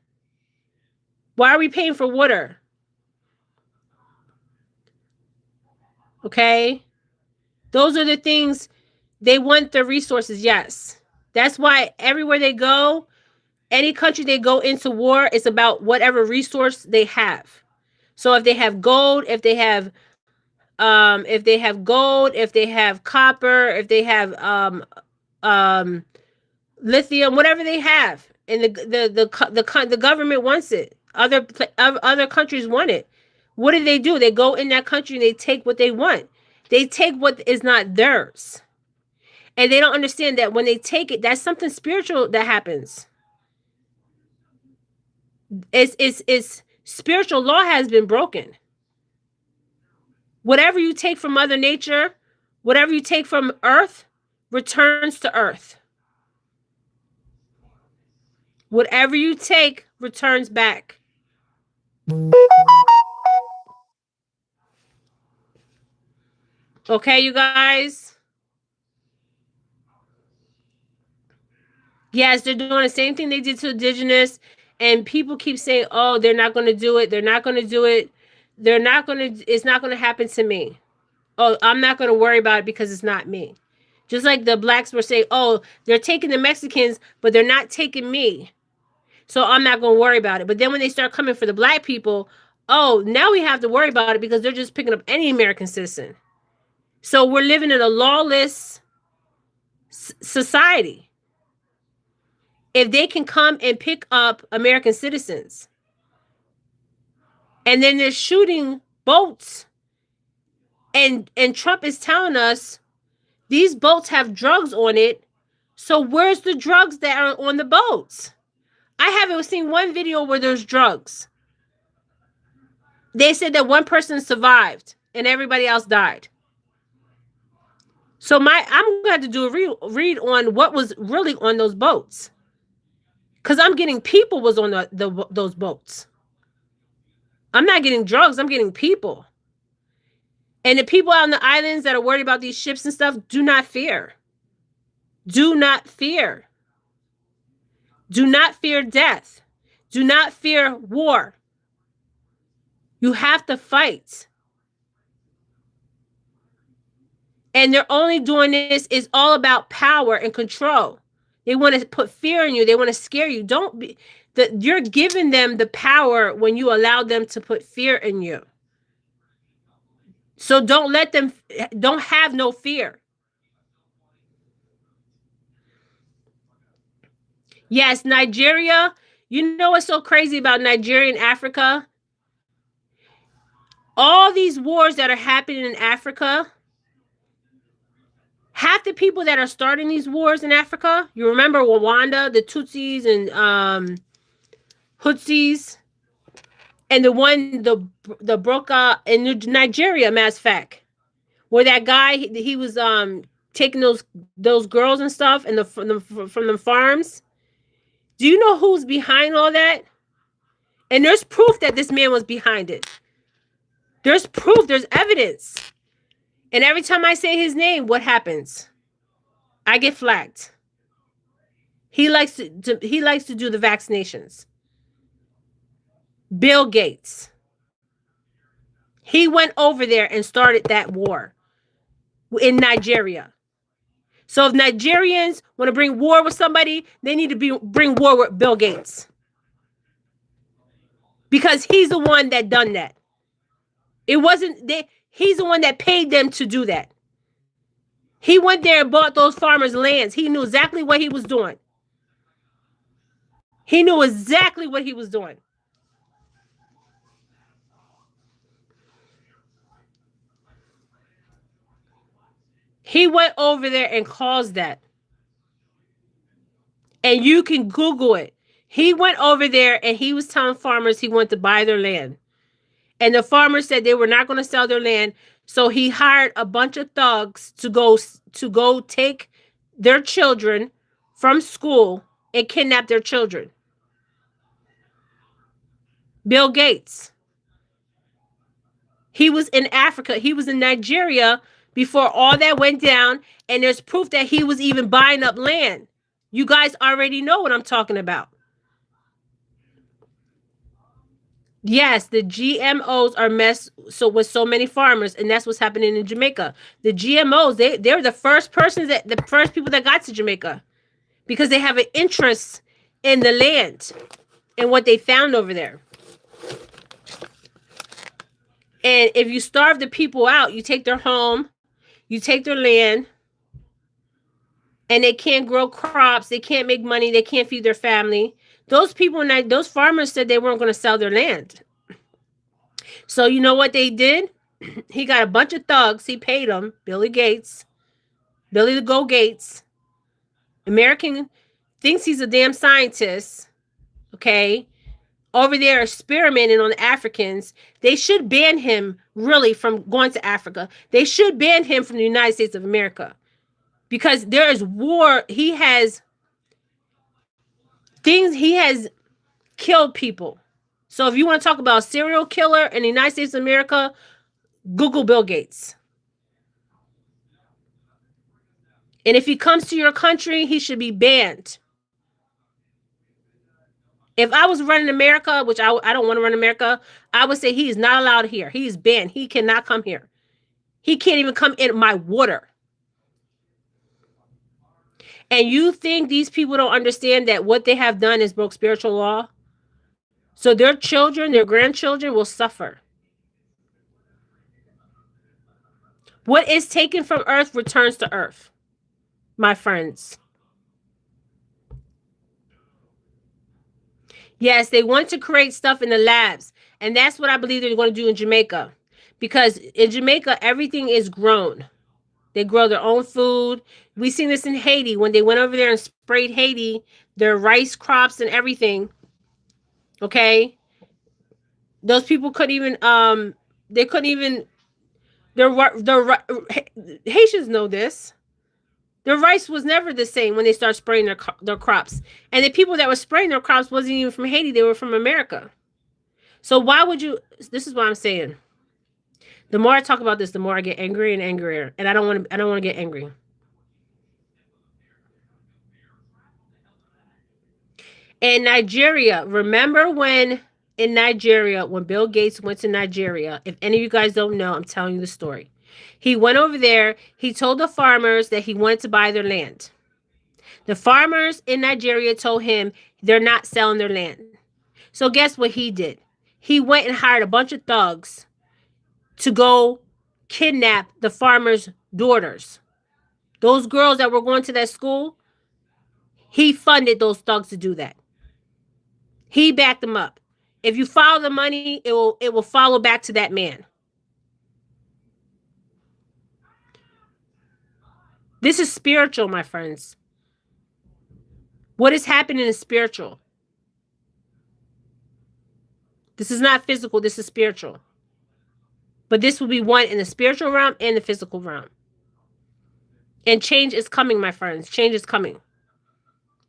Why are we paying for water? Okay? Those are the things. They want the resources, yes. That's why everywhere they go, any country they go into war, it's about whatever resource they have. So if they have gold, if they have gold, if they have copper, if they have lithium, whatever they have, and the government wants it. Other countries want it. What do? They go in that country and they take what they want. They take what is not theirs. And they don't understand that when they take it, that's something spiritual that happens. It's spiritual law has been broken. Whatever you take from Mother Nature, whatever you take from Earth, returns to Earth. Whatever you take returns back. Okay, you guys? Yes, they're doing the same thing they did to Indigenous. And people keep saying, oh, they're not going to do it. They're not going to do it. It's not going to happen to me. Oh, I'm not going to worry about it because it's not me. Just like the blacks were saying, oh, they're taking the Mexicans, but they're not taking me. So I'm not going to worry about it. But then when they start coming for the black people, oh, now we have to worry about it because they're just picking up any American citizen. So we're living in a lawless society. If they can come and pick up American citizens, and then they're shooting boats, and Trump is telling us these boats have drugs on it. So where's the drugs that are on the boats? I haven't seen one video where there's drugs. They said that one person survived and everybody else died. So I'm going to have to do a read on what was really on those boats. Because I'm getting people was on those boats. I'm not getting drugs. I'm getting people. And the people out on the islands that are worried about these ships and stuff, do not fear. Do not fear. Do not fear death. Do not fear war. You have to fight. And they're only doing this, is all about power and control. They want to put fear in you. They want to scare you. You're giving them the power when you allow them to put fear in you. So don't have no fear. Yes, Nigeria. You know what's so crazy about Nigeria and Africa? All these wars that are happening in Africa, half the people that are starting these wars in Africa, you remember Rwanda, the Tutsis and Hutsis, and the Broka in Nigeria, matter of fact, where that guy he was taking those girls and stuff and from the farms. Do you know who's behind all that? And there's proof that this man was behind it. There's proof. There's evidence. And every time I say his name, what happens? I get flagged. He likes to do the vaccinations. Bill Gates. He went over there and started that war in Nigeria. So if Nigerians want to bring war with somebody, they need to bring war with Bill Gates. Because he's the one that done that. It wasn't he's the one that paid them to do that. He went there and bought those farmers' lands. He knew exactly what he was doing. He knew exactly what he was doing. He went over there and caused that. And you can Google it. He went over there and he was telling farmers he wanted to buy their land. And the farmers said they were not going to sell their land. So he hired a bunch of thugs to go take their children from school and kidnap their children. Bill Gates. He was in Africa. He was in Nigeria before all that went down. And there's proof that he was even buying up land. You guys already know what I'm talking about. Yes, the GMOs are messed with so many farmers, and that's what's happening in Jamaica. The GMOs, they're the first people that got to Jamaica because they have an interest in the land and what they found over there. And if you starve the people out, you take their home, you take their land, and they can't grow crops, they can't make money, they can't feed their family. Those farmers said they weren't going to sell their land. So you know what they did? He got a bunch of thugs. He paid them. Billy the Go Gates. American thinks he's a damn scientist. Okay. Over there experimenting on the Africans. They should ban him really from going to Africa. They should ban him from the United States of America. Because there is war. He has killed people. So if you want to talk about a serial killer in the United States of America, Google Bill Gates. And if he comes to your country, he should be banned. If I was running America, which I don't want to run America, I would say he is not allowed here. He is banned. He cannot come here. He can't even come in my water. And you think these people don't understand that what they have done is broke spiritual law? So their children, their grandchildren will suffer. What is taken from earth returns to earth, my friends. Yes, they want to create stuff in the labs. And that's what I believe they're going to do in Jamaica. Because in Jamaica, everything is grown. They grow their own food. We seen this in Haiti when they went over there and sprayed Haiti, their rice crops and everything. Okay, those people couldn't even Haitians know this. Their rice was never the same when they started spraying their crops. And the people that were spraying their crops wasn't even from Haiti, they were from America. So why would you? This is what I'm saying. The more I talk about this, the more I get angry and angrier, and I don't want to. I don't want to get angry. In Nigeria, remember when in Nigeria, when Bill Gates went to Nigeria, if any of you guys don't know, I'm telling you the story. He went over there, he told the farmers that he wanted to buy their land. The farmers in Nigeria told him they're not selling their land. So guess what he did? He went and hired a bunch of thugs to go kidnap the farmers' daughters. Those girls that were going to that school, he funded those thugs to do that. He backed them up. If you follow the money, it will follow back to that man. This is spiritual, my friends. What is happening is spiritual. This is not physical, this is spiritual. But this will be one in the spiritual realm and the physical realm. And change is coming, my friends. Change is coming.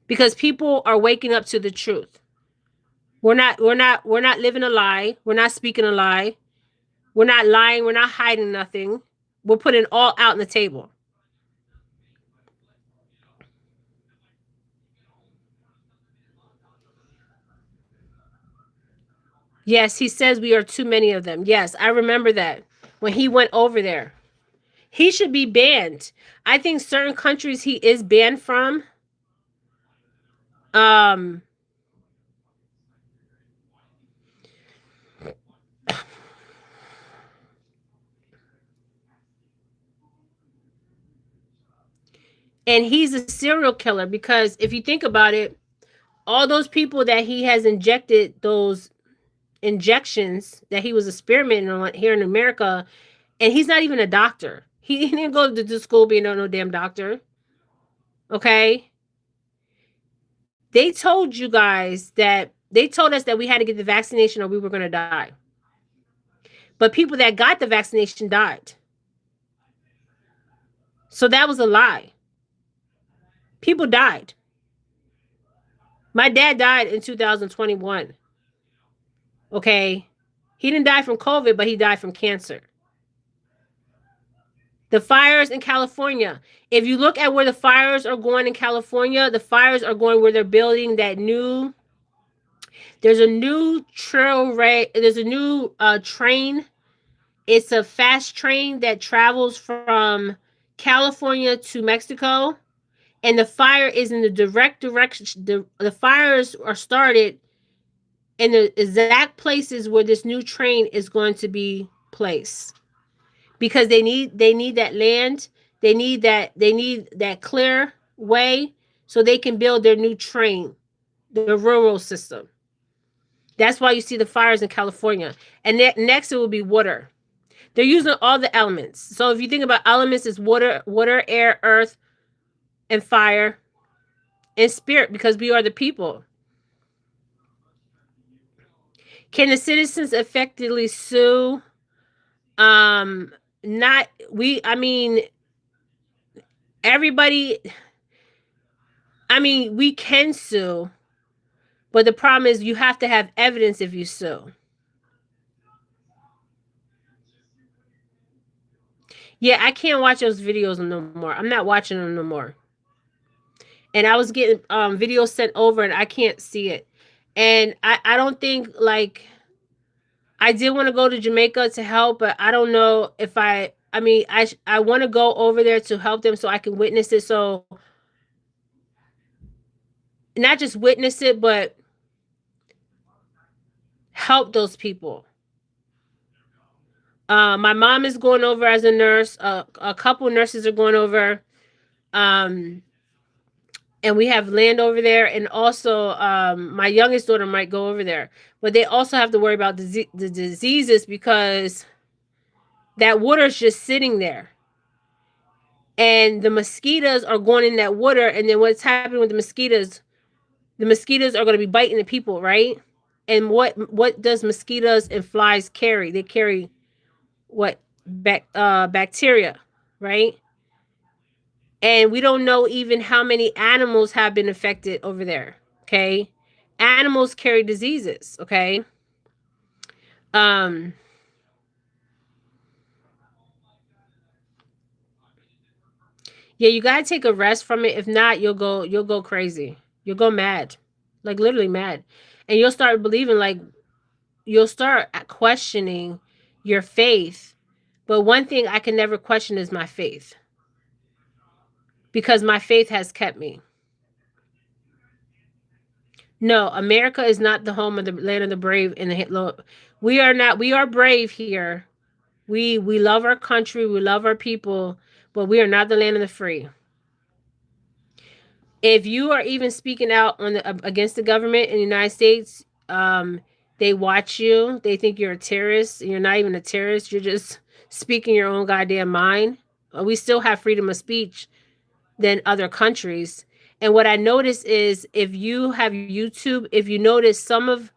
Because people are waking up to the truth. We're not living a lie. We're not speaking a lie. We're not lying. We're not hiding nothing. We're putting it all out on the table. Yes, he says we are too many of them. Yes, I remember that when he went over there. He should be banned. I think certain countries he is banned from. Um and he's a serial killer because if you think about it, all those people that he has injected those injections that he was experimenting on here in America, and he's not even a doctor. He didn't go to school being no damn doctor. Okay? They told you guys that they told us that we had to get the vaccination or we were going to die. But people that got the vaccination died. So that was a lie. People died. My dad died in 2021. Okay? He didn't die from COVID, but he died from cancer. The fires in California. If you look at where the fires are going in California, the fires are going where they're building that new. There's a new there's a new train. It's a fast train that travels from California to Mexico, and the fire is in the direct direction. The fires are started in the exact places where this new train is going to be placed. Because they need that land, they need that clear way so they can build their new train, the rural system. That's why you see the fires in California. And next it will be water. They're using all the elements. So if you think about elements, it's water, air, earth, and fire, and spirit, because we are the people. Can the citizens effectively sue? Not we. I mean, everybody. I mean, we can sue, but the problem is you have to have evidence if you sue. Yeah, I can't watch those videos no more. I'm not watching them no more. And I was getting videos sent over and I can't see it. And I don't think like I did want to go to Jamaica to help, but I don't know if I mean I want to go over there to help them so I can witness it, so not just witness it but help those people. My mom is going over as a nurse. A couple nurses are going over. Um, and we have land over there. And also, my youngest daughter might go over there. But they also have to worry about the diseases because that water is just sitting there. And the mosquitoes are going in that water. And then what's happening with the mosquitoes are going to be biting the people, right? And what does mosquitoes and flies carry? They carry what bacteria, right? And we don't know even how many animals have been affected over there. Okay, animals carry diseases. Okay, Um, yeah, you gotta take a rest from it. If not, you'll go crazy. You'll go mad, like literally mad, and you'll start believing like you'll start questioning your faith. But one thing I can never question is my faith, because my faith has kept me. No, America is not the home of the land of the brave and the we are not. We are brave here. We love our country. We love our people, but we are not the land of the free. If you are even speaking out on the against the government in the United States, they watch you. They think you're a terrorist. You're not even a terrorist. You're just speaking your own goddamn mind. We still have freedom of speech than other countries. And what I notice is if you have YouTube, if you notice some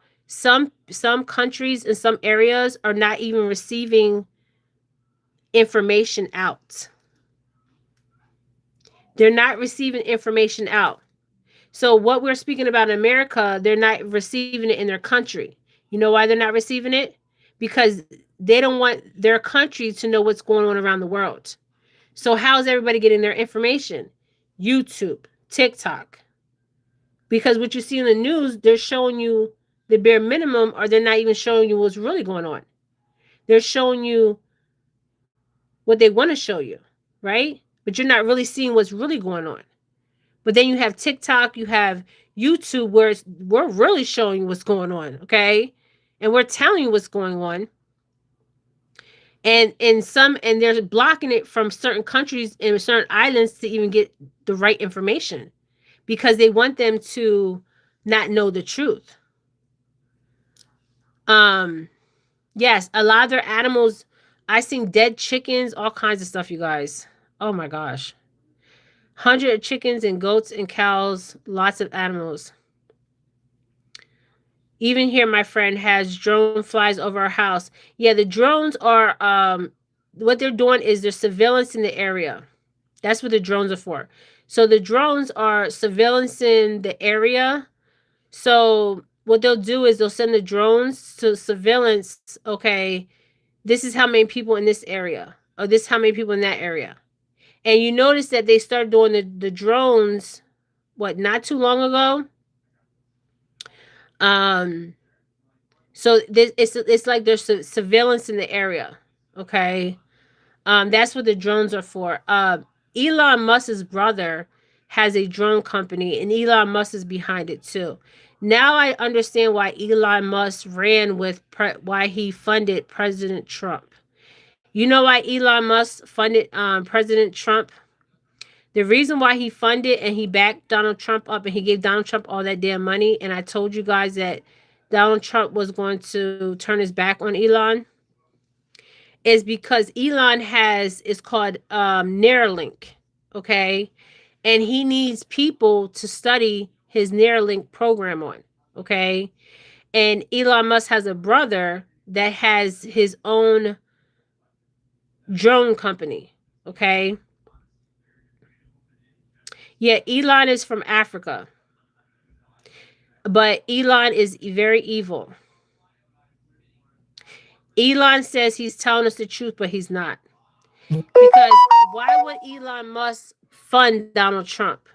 countries in some areas are not even receiving information out. They're not receiving information out. So what we're speaking about in America, they're not receiving it in their country. You know why they're not receiving it? Because they don't want their country to know what's going on around the world. So how's everybody getting their information? YouTube, TikTok. Because what you see in the news, they're showing you the bare minimum, or they're not even showing you what's really going on. They're showing you what they want to show you, right? But you're not really seeing what's really going on. But then you have TikTok, you have YouTube, where we're really showing you what's going on, okay? And we're telling you what's going on. And they're blocking it from certain countries and certain islands to even get the right information, because they want them to not know the truth. Yes, a lot of their animals, I seen dead chickens, all kinds of stuff, you guys. Oh my gosh. 100 chickens and goats and cows, lots of animals. Even here, my friend has drone flies over our house. Yeah, the drones are what they're doing is they're surveillance in the area. That's what the drones are for. So the drones are surveillance in the area. So what they'll do is they'll send the drones to surveillance. Okay, this is how many people in this area, or this is how many people in that area. And you notice that they started doing the drones, what, not too long ago. So this it's like there's surveillance in the area. Okay. That's what the drones are for. Elon Musk's brother has a drone company, and Elon Musk is behind it too. Now I understand why Elon Musk ran with why he funded President Trump. You know why Elon Musk funded President Trump? The reason why he funded and he backed Donald Trump up and he gave Donald Trump all that damn money, and I told you guys that Donald Trump was going to turn his back on Elon, is because Elon has, it's called Neuralink, okay? And he needs people to study his Neuralink program on, okay? And Elon Musk has a brother that has his own drone company, okay? Yeah, Elon is from Africa, but Elon is very evil. Elon says he's telling us the truth, but he's not. Because why would Elon Musk fund Donald Trump?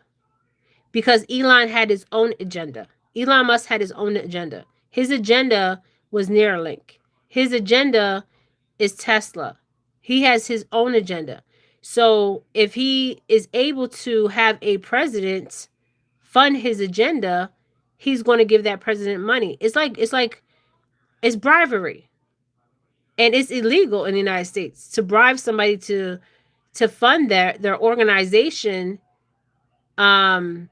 Because Elon had his own agenda. Elon Musk had his own agenda. His agenda was Neuralink. His agenda is Tesla. He has his own agenda. So if he is able to have a president fund his agenda, he's going to give that president money. It's bribery. And it's illegal in the United States to bribe somebody to fund their organization and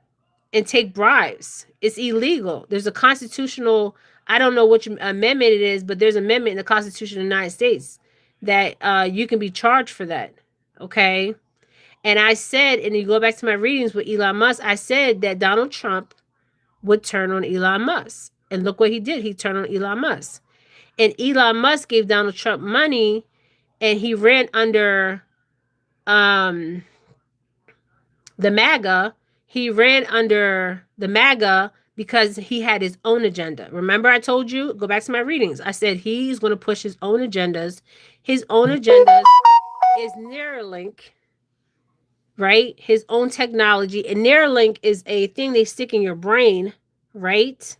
take bribes. It's illegal. There's a constitutional, I don't know which amendment it is, but there's an amendment in the Constitution of the United States that you can be charged for that. Okay. And I said, and you go back to my readings with Elon Musk, I said that Donald Trump would turn on Elon Musk. And look what he did. He turned on Elon Musk. And Elon Musk gave Donald Trump money, and he ran under the MAGA. He ran under the MAGA because he had his own agenda. Remember, I told you, go back to my readings. I said he's going to push his own agendas. His own agendas is Neuralink, right? His own technology. And Neuralink is a thing they stick in your brain, right?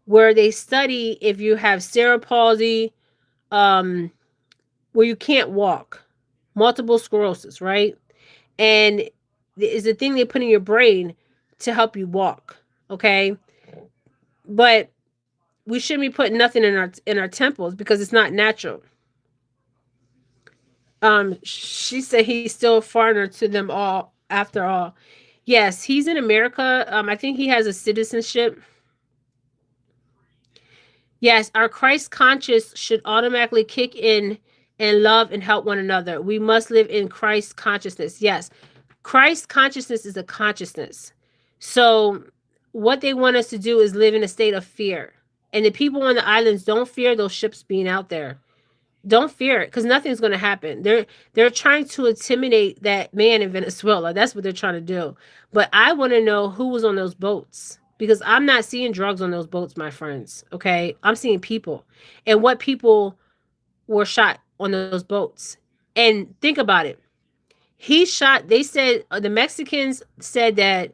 Where they study if you have cerebral palsy, where you can't walk, multiple sclerosis, right? And it's a thing they put in your brain to help you walk, okay? But we shouldn't be putting nothing in our temples because it's not natural. She said he's still a foreigner to them all. After all, yes, he's in America. I think he has a citizenship. Yes, our Christ conscious should automatically kick in and love and help one another. We must live in Christ consciousness. Yes, Christ consciousness is a consciousness. So what they want us to do is live in a state of fear. And the people on the islands don't fear those ships being out there. Don't fear it because nothing's going to happen. They're trying to intimidate that man in Venezuela. That's what they're trying to do. But I want to know who was on those boats because I'm not seeing drugs on those boats, my friends. Okay, I'm seeing people and what people were shot on those boats. And think about it. He shot. They said the Mexicans said that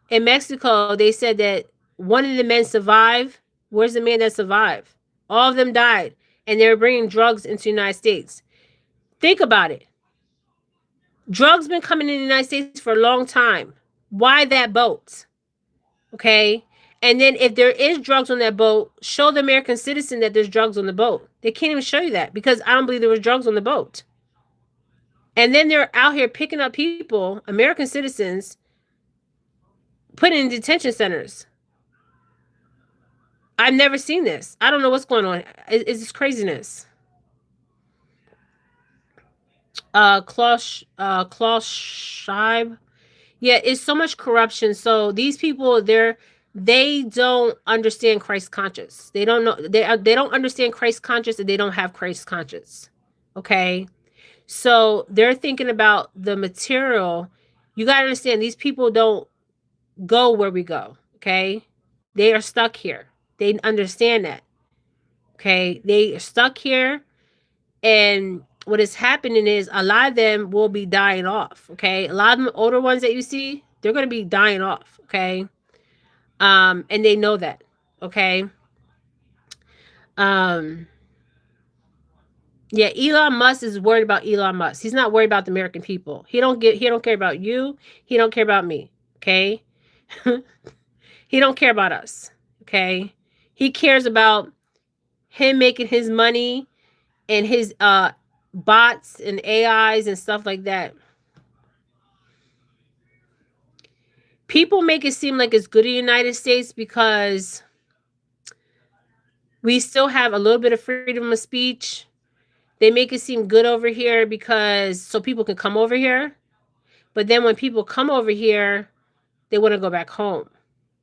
in Mexico they said that one of the men survived. Where's the man that survived? All of them died and they were bringing drugs into the United States. Think about it. Drugs been coming in the United States for a long time. Why that boat? Okay. And then if there is drugs on that boat, show the American citizen that there's drugs on the boat. They can't even show you that because I don't believe there was drugs on the boat. And then they're out here picking up people, American citizens, putting in detention centers. I've never seen this. I don't know what's going on. It's this craziness. Klaus Scheib. Yeah, it's so much corruption. So these people, they don't understand Christ conscious. They don't know they don't understand Christ conscious and they don't have Christ conscious. Okay? So they're thinking about the material. You got to understand these people don't go where we go, okay? They are stuck here. They understand that. Okay? They are stuck here and what is happening is a lot of them will be dying off, okay? A lot of them older ones that you see, they're going to be dying off, okay? And they know that, okay? Yeah, Elon Musk is worried about Elon Musk. He's not worried about the American people. He don't care about you. He don't care about me, okay? He don't care about us, okay? He cares about him making his money and his bots and AIs and stuff like that. People make it seem like it's good in the United States because we still have a little bit of freedom of speech. They make it seem good over here because so people can come over here. But then when people come over here, they want to go back home.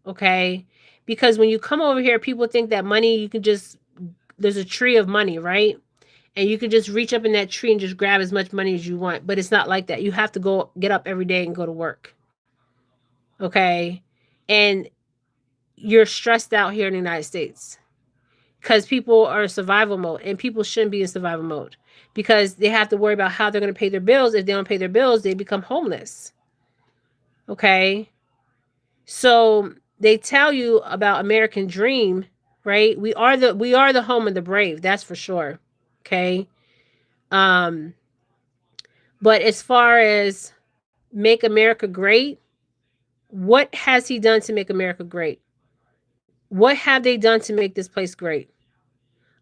Okay? Because when you come over here, people think that money, you can just, there's a tree of money, right? And you can just reach up in that tree and just grab as much money as you want. But it's not like that. You have to get up every day and go to work. Okay? And you're stressed out here in the United States because people are in survival mode and people shouldn't be in survival mode because they have to worry about how they're going to pay their bills. If they don't pay their bills, they become homeless. Okay? So they tell you about American dream, right? We are the home of the brave, that's for sure. Okay? But as far as make America great, what has he done to make America great? What have they done to make this place great?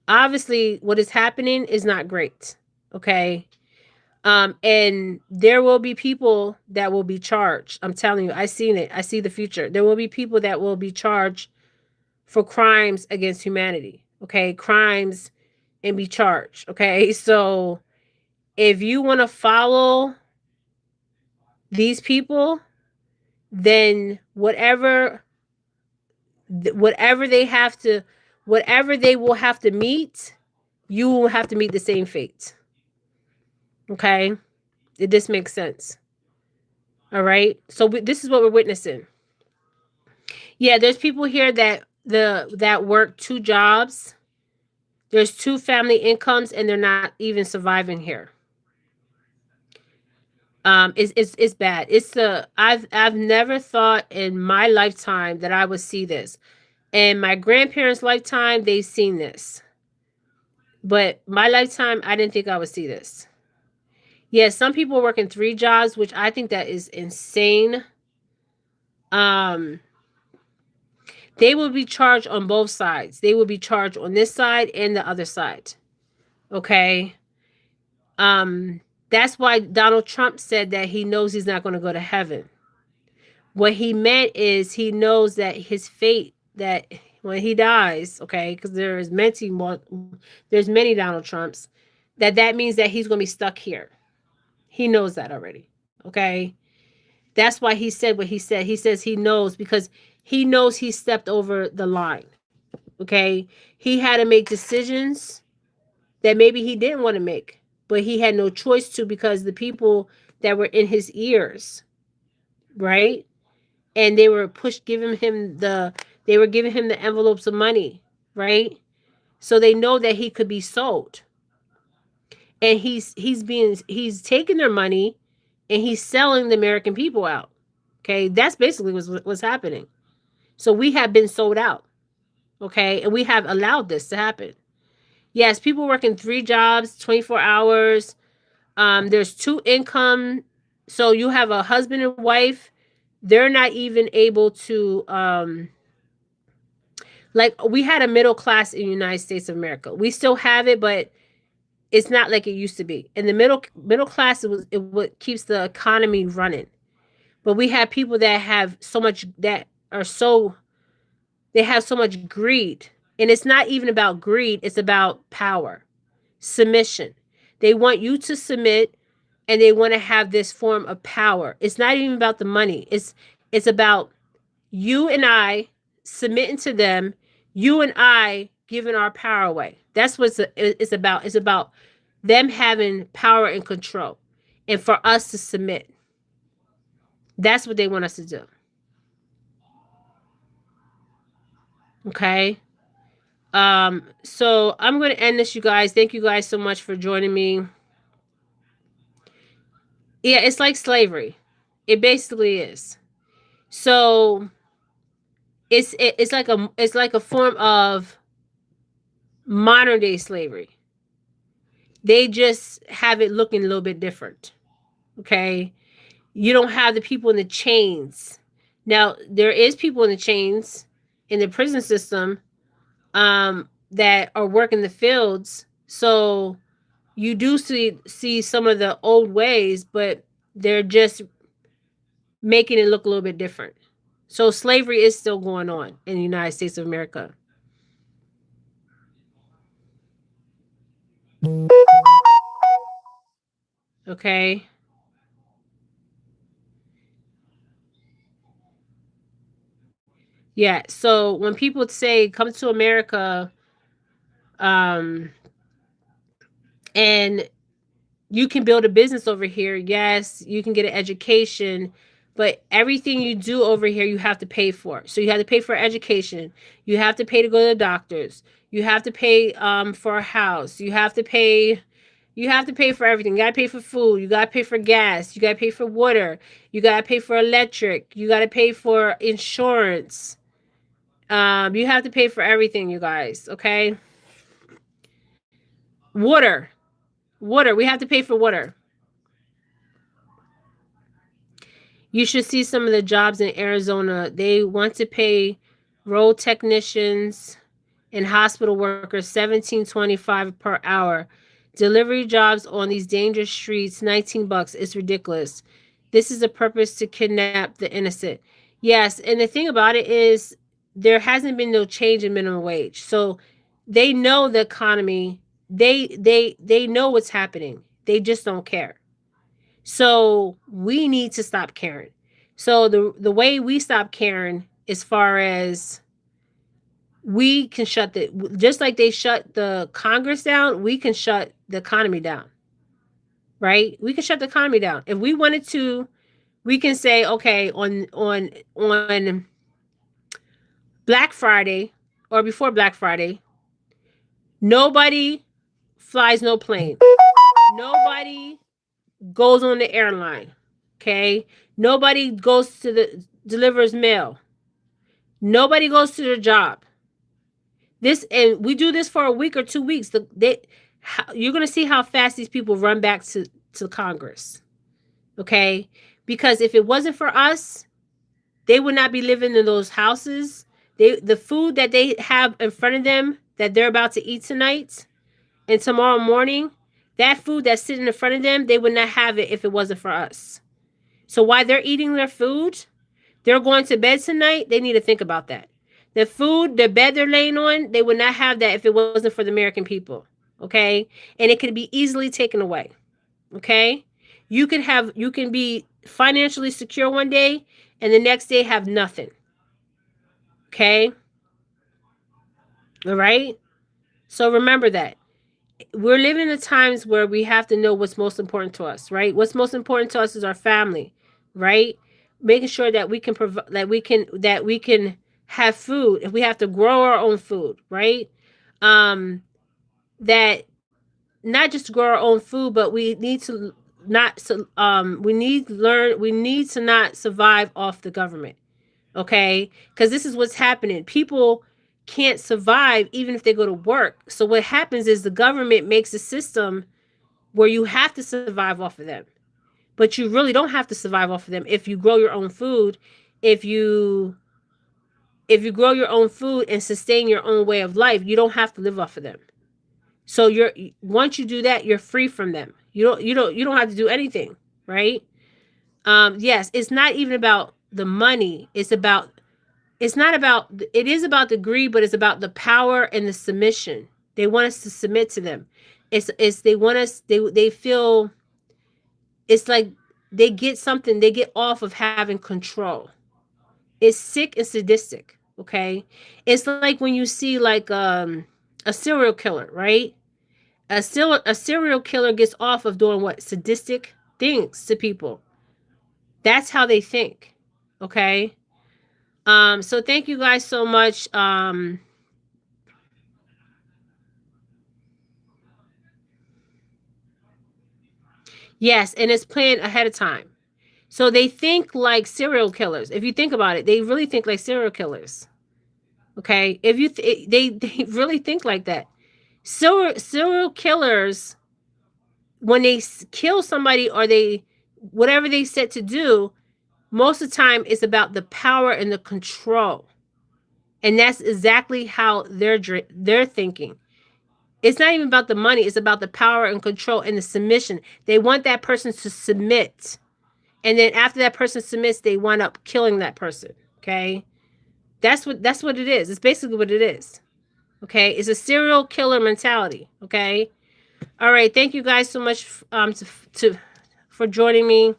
Obviously, what is happening is not great. Okay? And there will be people that will be charged. I'm telling you, I've seen it. I see the future. There will be people that will be charged for crimes against humanity. Okay? Crimes and be charged. Okay? So if you want to follow these people, then whatever they will have to meet, you will have to meet the same fate. Okay? This makes sense. All right? So this is what we're witnessing. Yeah, there's people here that work 2 jobs. There's 2 family incomes, and they're not even surviving here. It's bad. I've never thought in my lifetime that I would see this. In my grandparents' lifetime, they've seen this. But my lifetime, I didn't think I would see this. Yeah, some people are working 3 jobs, which I think that is insane. Um, they will be charged on both sides. They will be charged on this side and the other side. Okay. Um, that's why Donald Trump said that he knows he's not going to go to heaven. What he meant is he knows that his fate, that when he dies, okay, because there's many Donald Trumps, that means that he's going to be stuck here. He knows that already. Okay. That's why he said what he said. He says he knows because he knows he stepped over the line. Okay. He had to make decisions that maybe he didn't want to make, but he had no choice to because the people that were in his ears, right? And they were they were giving him the envelopes of money, right? So they know that he could be sold. And he's taking their money and he's selling the American people out. Okay, that's basically what's happening. So we have been sold out. Okay, and we have allowed this to happen. Yes, people working 3 jobs, 24 hours. There's 2 income. So you have a husband and wife. They're not even able to like we had a middle class in the United States of America. We still have it, but it's not like it used to be. And the middle class it what keeps the economy running. But we have people that have so much they have so much greed. And it's not even about greed, it's about power, submission. They want you to submit and they want to have this form of power. It's not even about the money. It's about you and I submitting to them, you and I giving our power away. That's what it's about. It's about them having power and control and for us to submit. That's what they want us to do. Okay. So I'm going to end this, you guys. Thank you guys so much for joining me. Yeah, it's like slavery. It basically is. So it's like a form of modern day slavery. They just have it looking a little bit different. Okay. You don't have the people in the chains. Now, there is people in the chains in the prison system that are working the fields. So you do see some of the old ways, but they're just making it look a little bit different. So slavery is still going on in the United States of America. Okay. Yeah. So when people say come to America, um, and you can build a business over here, yes, you can get an education, but everything you do over here, you have to pay for. So you have to pay for education. You have to pay to go to the doctors. You have to pay for a house. You have to pay for everything. You got to pay for food. You got to pay for gas. You got to pay for water. You got to pay for electric. You got to pay for insurance. You have to pay for everything, you guys. Okay. Water. Water. We have to pay for water. You should see some of the jobs in Arizona. They want to pay road technicians and hospital workers $17.25 per hour. Delivery jobs on these dangerous streets, $19. It's ridiculous. This is a purpose to kidnap the innocent. Yes, and the thing about it is there hasn't been no change in minimum wage. So they know the economy. They know what's happening. They just don't care. So we need to stop caring. So the way we stop caring, as far as we can shut just like they shut the Congress down, we can shut the economy down. Right? We can shut the economy down. If we wanted to, we can say, okay, on Black Friday or before Black Friday, nobody flies no plane. Nobody goes on the airline. Okay? Nobody goes to the delivers mail. Nobody goes to their job. This, and we do this for a week or 2 weeks. You're gonna see how fast these people run back to Congress. Okay? Because if it wasn't for us, they would not be living in those houses. The food that they have in front of them that they're about to eat tonight and tomorrow morning, that food that's sitting in front of them, they would not have it if it wasn't for us. So while they're eating their food, they're going to bed tonight, they need to think about that. The food, the bed they're laying on, they would not have that if it wasn't for the American people. Okay? And it could be easily taken away. Okay? You can be financially secure one day and the next day have nothing. Okay? All right? So remember that. We're living in times where we have to know what's most important to us, right? What's most important to us is our family, right? Making sure that we can provide, that we can have food. If we have to grow our own food, right? That not just grow our own food, but we need to not we need to not survive off the government. Okay? Because this is what's happening. People can't survive even if they go to work. So what happens is the government makes a system where you have to survive off of them. But you really don't have to survive off of them if you grow your own food, if you grow your own food and sustain your own way of life, you don't have to live off of them. So once you do that, you're free from them. You don't have to do anything, right? Yes, it's not even about the money. It is about the greed, but it's about the power and the submission. They want us to submit to them. They want us, they feel it's like they get off of having control. It's sick and sadistic. Okay. It's like when you see like a serial killer, right? A serial killer gets off of doing what? Sadistic things to people. That's how they think. Okay. So thank you guys so much. Yes, and it's planned ahead of time. So they think like serial killers. If you think about it, they really think like serial killers. Okay? If you they really think like that. Serial killers, when they kill somebody or whatever they set to do, most of the time it's about the power and the control. And that's exactly how they're thinking. It's not even about the money. It's about the power and control and the submission. They want that person to submit. And then after that person submits, they wind up killing that person. Okay. That's what it is. It's basically what it is. Okay. It's a serial killer mentality. Okay. All right. Thank you guys so much for joining me.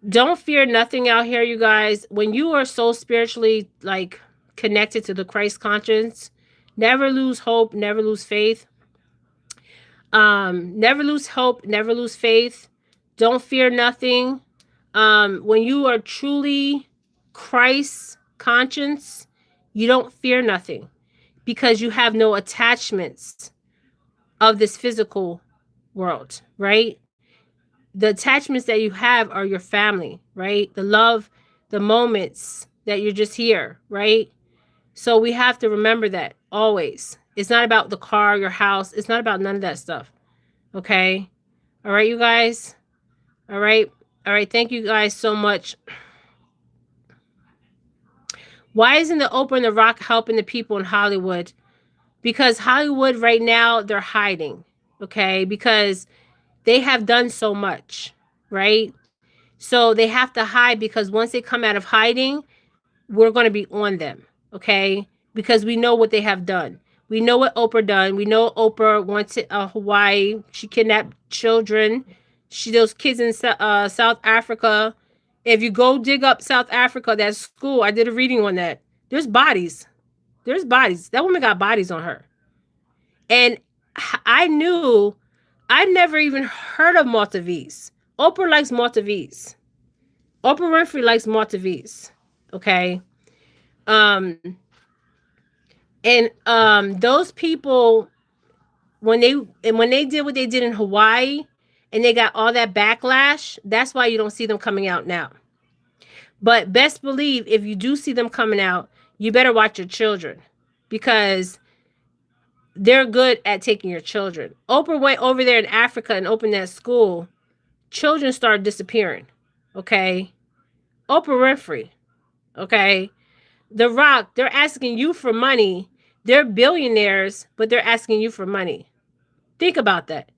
Don't fear nothing out here, you guys. When you are so spiritually like connected to the Christ conscience, never lose hope, never lose faith. Never lose hope, never lose faith. Don't fear nothing. When you are truly Christ conscience, you don't fear nothing because you have no attachments of this physical world, right? The attachments that you have are your family, right? The love, the moments that you're just here, right? So we have to remember that always. It's not about the car, your house. It's not about none of that stuff. Okay? All right, you guys? All right. All right. Thank you guys so much. Why isn't the Oprah and The Rock helping the people in Hollywood? Because Hollywood right now, they're hiding. Okay? Because they have done so much, right? So they have to hide because once they come out of hiding, we're going to be on them. Okay? Because we know what they have done. We know what Oprah done. We know Oprah went to Hawaii. She kidnapped children. Those kids in South Africa. If you go dig up South Africa, that school, I did a reading on that. There's bodies. There's bodies. That woman got bodies on her. And I've never even heard of Maltavise. Oprah likes Maltavise. Oprah Winfrey likes Maltavise. Okay. Um, and those people, when they did what they did in Hawaii and they got all that backlash, that's why you don't see them coming out now. But best believe if you do see them coming out, you better watch your children, because they're good at taking your children. Oprah went over there in Africa and opened that school. Children started disappearing. Okay. Oprah Winfrey. Okay. The Rock, they're asking you for money. They're billionaires, but they're asking you for money. Think about that.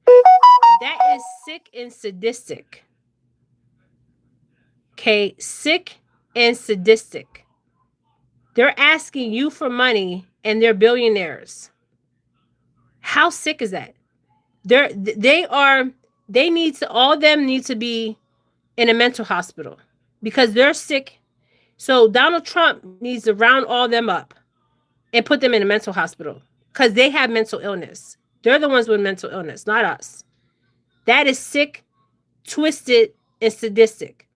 That is sick and sadistic. Okay. Sick and sadistic. They're asking you for money and they're billionaires. How sick is that? They need to, all of them need to be in a mental hospital because they're sick. So Donald Trump needs to round all them up and put them in a mental hospital because they have mental illness. They're the ones with mental illness, not us. That is sick, twisted, and sadistic.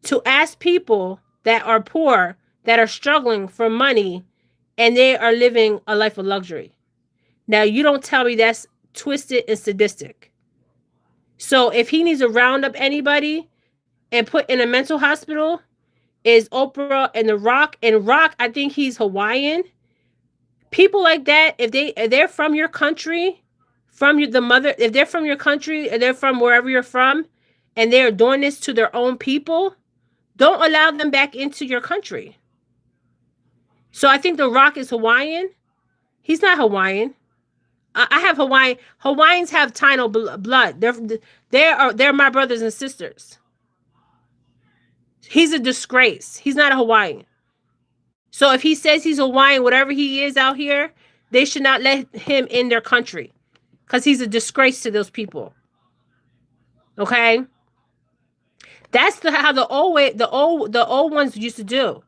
To ask people that are poor, that are struggling for money, and they are living a life of luxury. Now, you don't tell me that's twisted and sadistic. So if he needs to round up anybody and put in a mental hospital, is Oprah and The Rock. And Rock, I think he's Hawaiian. People like that, if they're from your country, if they're from your country, and they're from wherever you're from, and they're doing this to their own people, don't allow them back into your country. So I think The Rock is Hawaiian. He's not Hawaiian. I have Hawaiian. Hawaiians have Taino blood. They're my brothers and sisters. He's a disgrace. He's not a Hawaiian. So if he says he's Hawaiian, whatever he is out here, they should not let him in their country because he's a disgrace to those people. Okay, that's how the old ones used to do.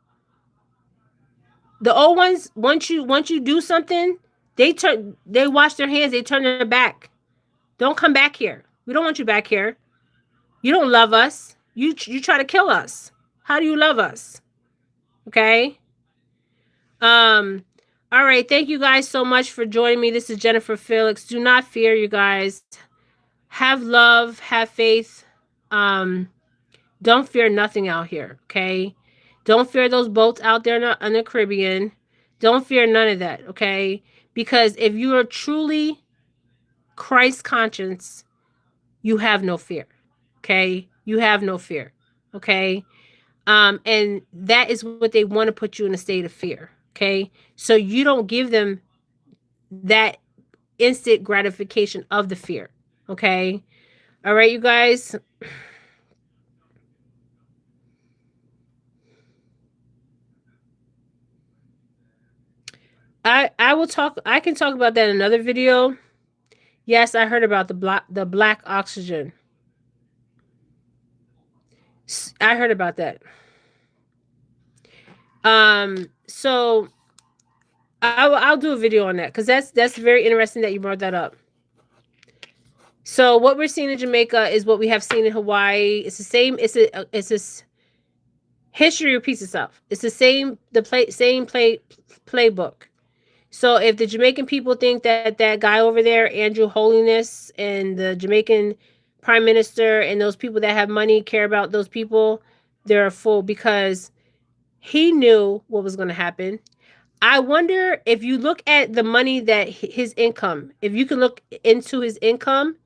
The old ones, once you do something, they wash their hands, they turn their back. Don't come back here. We don't want you back here. You don't love us. You try to kill us. How do you love us? Okay. All right. Thank you guys so much for joining me. This is Jennifer Felix. Do not fear, you guys. Have love, have faith. Don't fear nothing out here. Okay. Don't fear those boats out there in the Caribbean. Don't fear none of that. Okay. Because if you are truly Christ conscious, you have no fear. Okay. You have no fear. Okay. And that is what they want to put you in a state of fear. Okay. So you don't give them that instant gratification of the fear. Okay. All right, you guys. I will talk. I can talk about that in another video. Yes, I heard about the black oxygen. I heard about that. So I'll do a video on that because that's very interesting that you brought that up. So what we're seeing in Jamaica is what we have seen in Hawaii. It's the same. It's this history repeats itself. It's the same playbook. So if the Jamaican people think that guy over there, Andrew Holiness, and the Jamaican Prime Minister and those people that have money care about those people, they're a fool because he knew what was going to happen. I wonder if you look at the money that his income, if you can look into his income,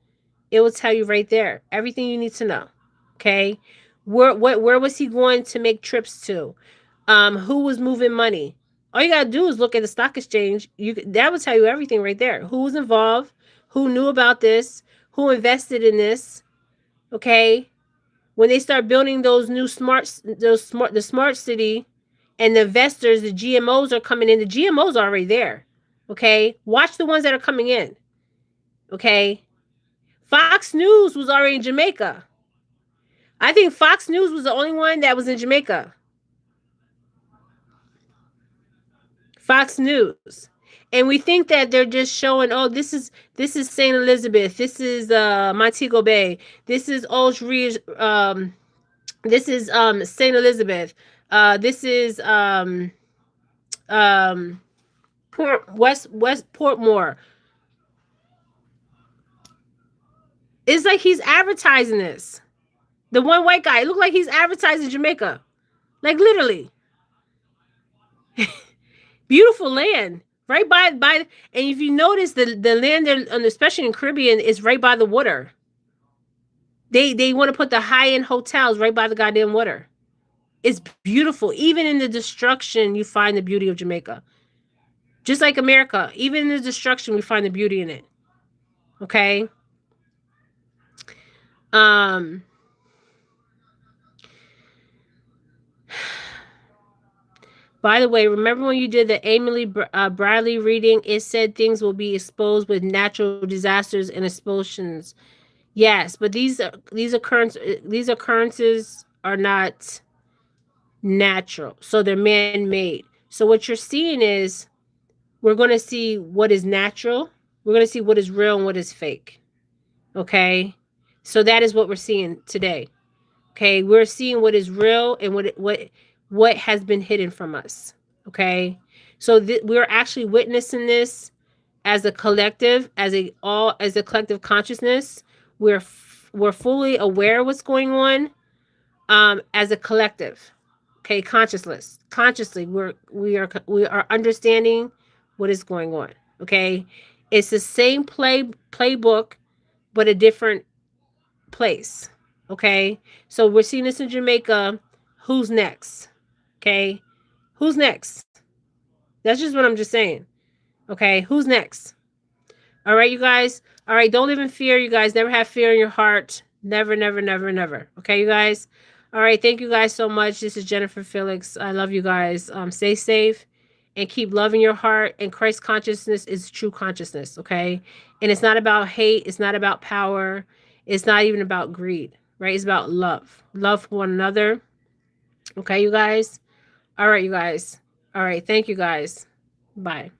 it will tell you right there everything you need to know. Okay, where was he going to make trips to? Who was moving money? All you gotta do is look at the stock exchange. That will tell you everything right there. Who was involved? Who knew about this? Who invested in this? Okay, when they start building those new the smart city, and the investors, the GMOs are coming in. The GMOs are already there. Okay, watch the ones that are coming in. Okay, Fox News was already in Jamaica. I think Fox News was the only one that was in Jamaica. Fox News. And we think that they're just showing, oh, this is St. Elizabeth, this is Montego Bay, this is Old Ridge, this is St. Elizabeth, This is West Portmore. It's like he's advertising this. The one white guy, it looked like he's advertising Jamaica. Like literally. Beautiful land. Right by and if you notice the land there, especially in Caribbean, is right by the water. They want to put the high-end hotels right by the goddamn water. It's beautiful. Even in the destruction, you find the beauty of Jamaica. Just like America, even in the destruction, we find the beauty in it. Okay? By the way, remember when you did the Emily Bradley reading? It said things will be exposed with natural disasters and explosions. Yes, but these occurrences are not natural, so they're man-made. So what you're seeing is we're going to see what is natural. We're going to see what is real and what is fake. Okay, so that is what we're seeing today. Okay, we're seeing what is real and what has been hidden from us. Okay, so we're actually witnessing this as a collective, as a collective consciousness. We're fully aware of what's going on, as a collective. Okay, consciously, we are understanding what is going on. Okay, it's the same playbook, but a different place. Okay, so we're seeing this in Jamaica. Who's next? Okay, who's next? That's just what I'm just saying. Okay, who's next? All right, you guys. All right, don't live in fear, you guys. Never have fear in your heart. Never, never, never, never. Okay, you guys. All right, thank you guys so much. This is Jennifer Felix. I love you guys. Stay safe and keep loving your heart. And Christ consciousness is true consciousness. Okay, and it's not about hate. It's not about power. It's not even about greed. Right? It's about love. Love for one another. Okay, you guys. All right, you guys. All right, thank you guys. Bye.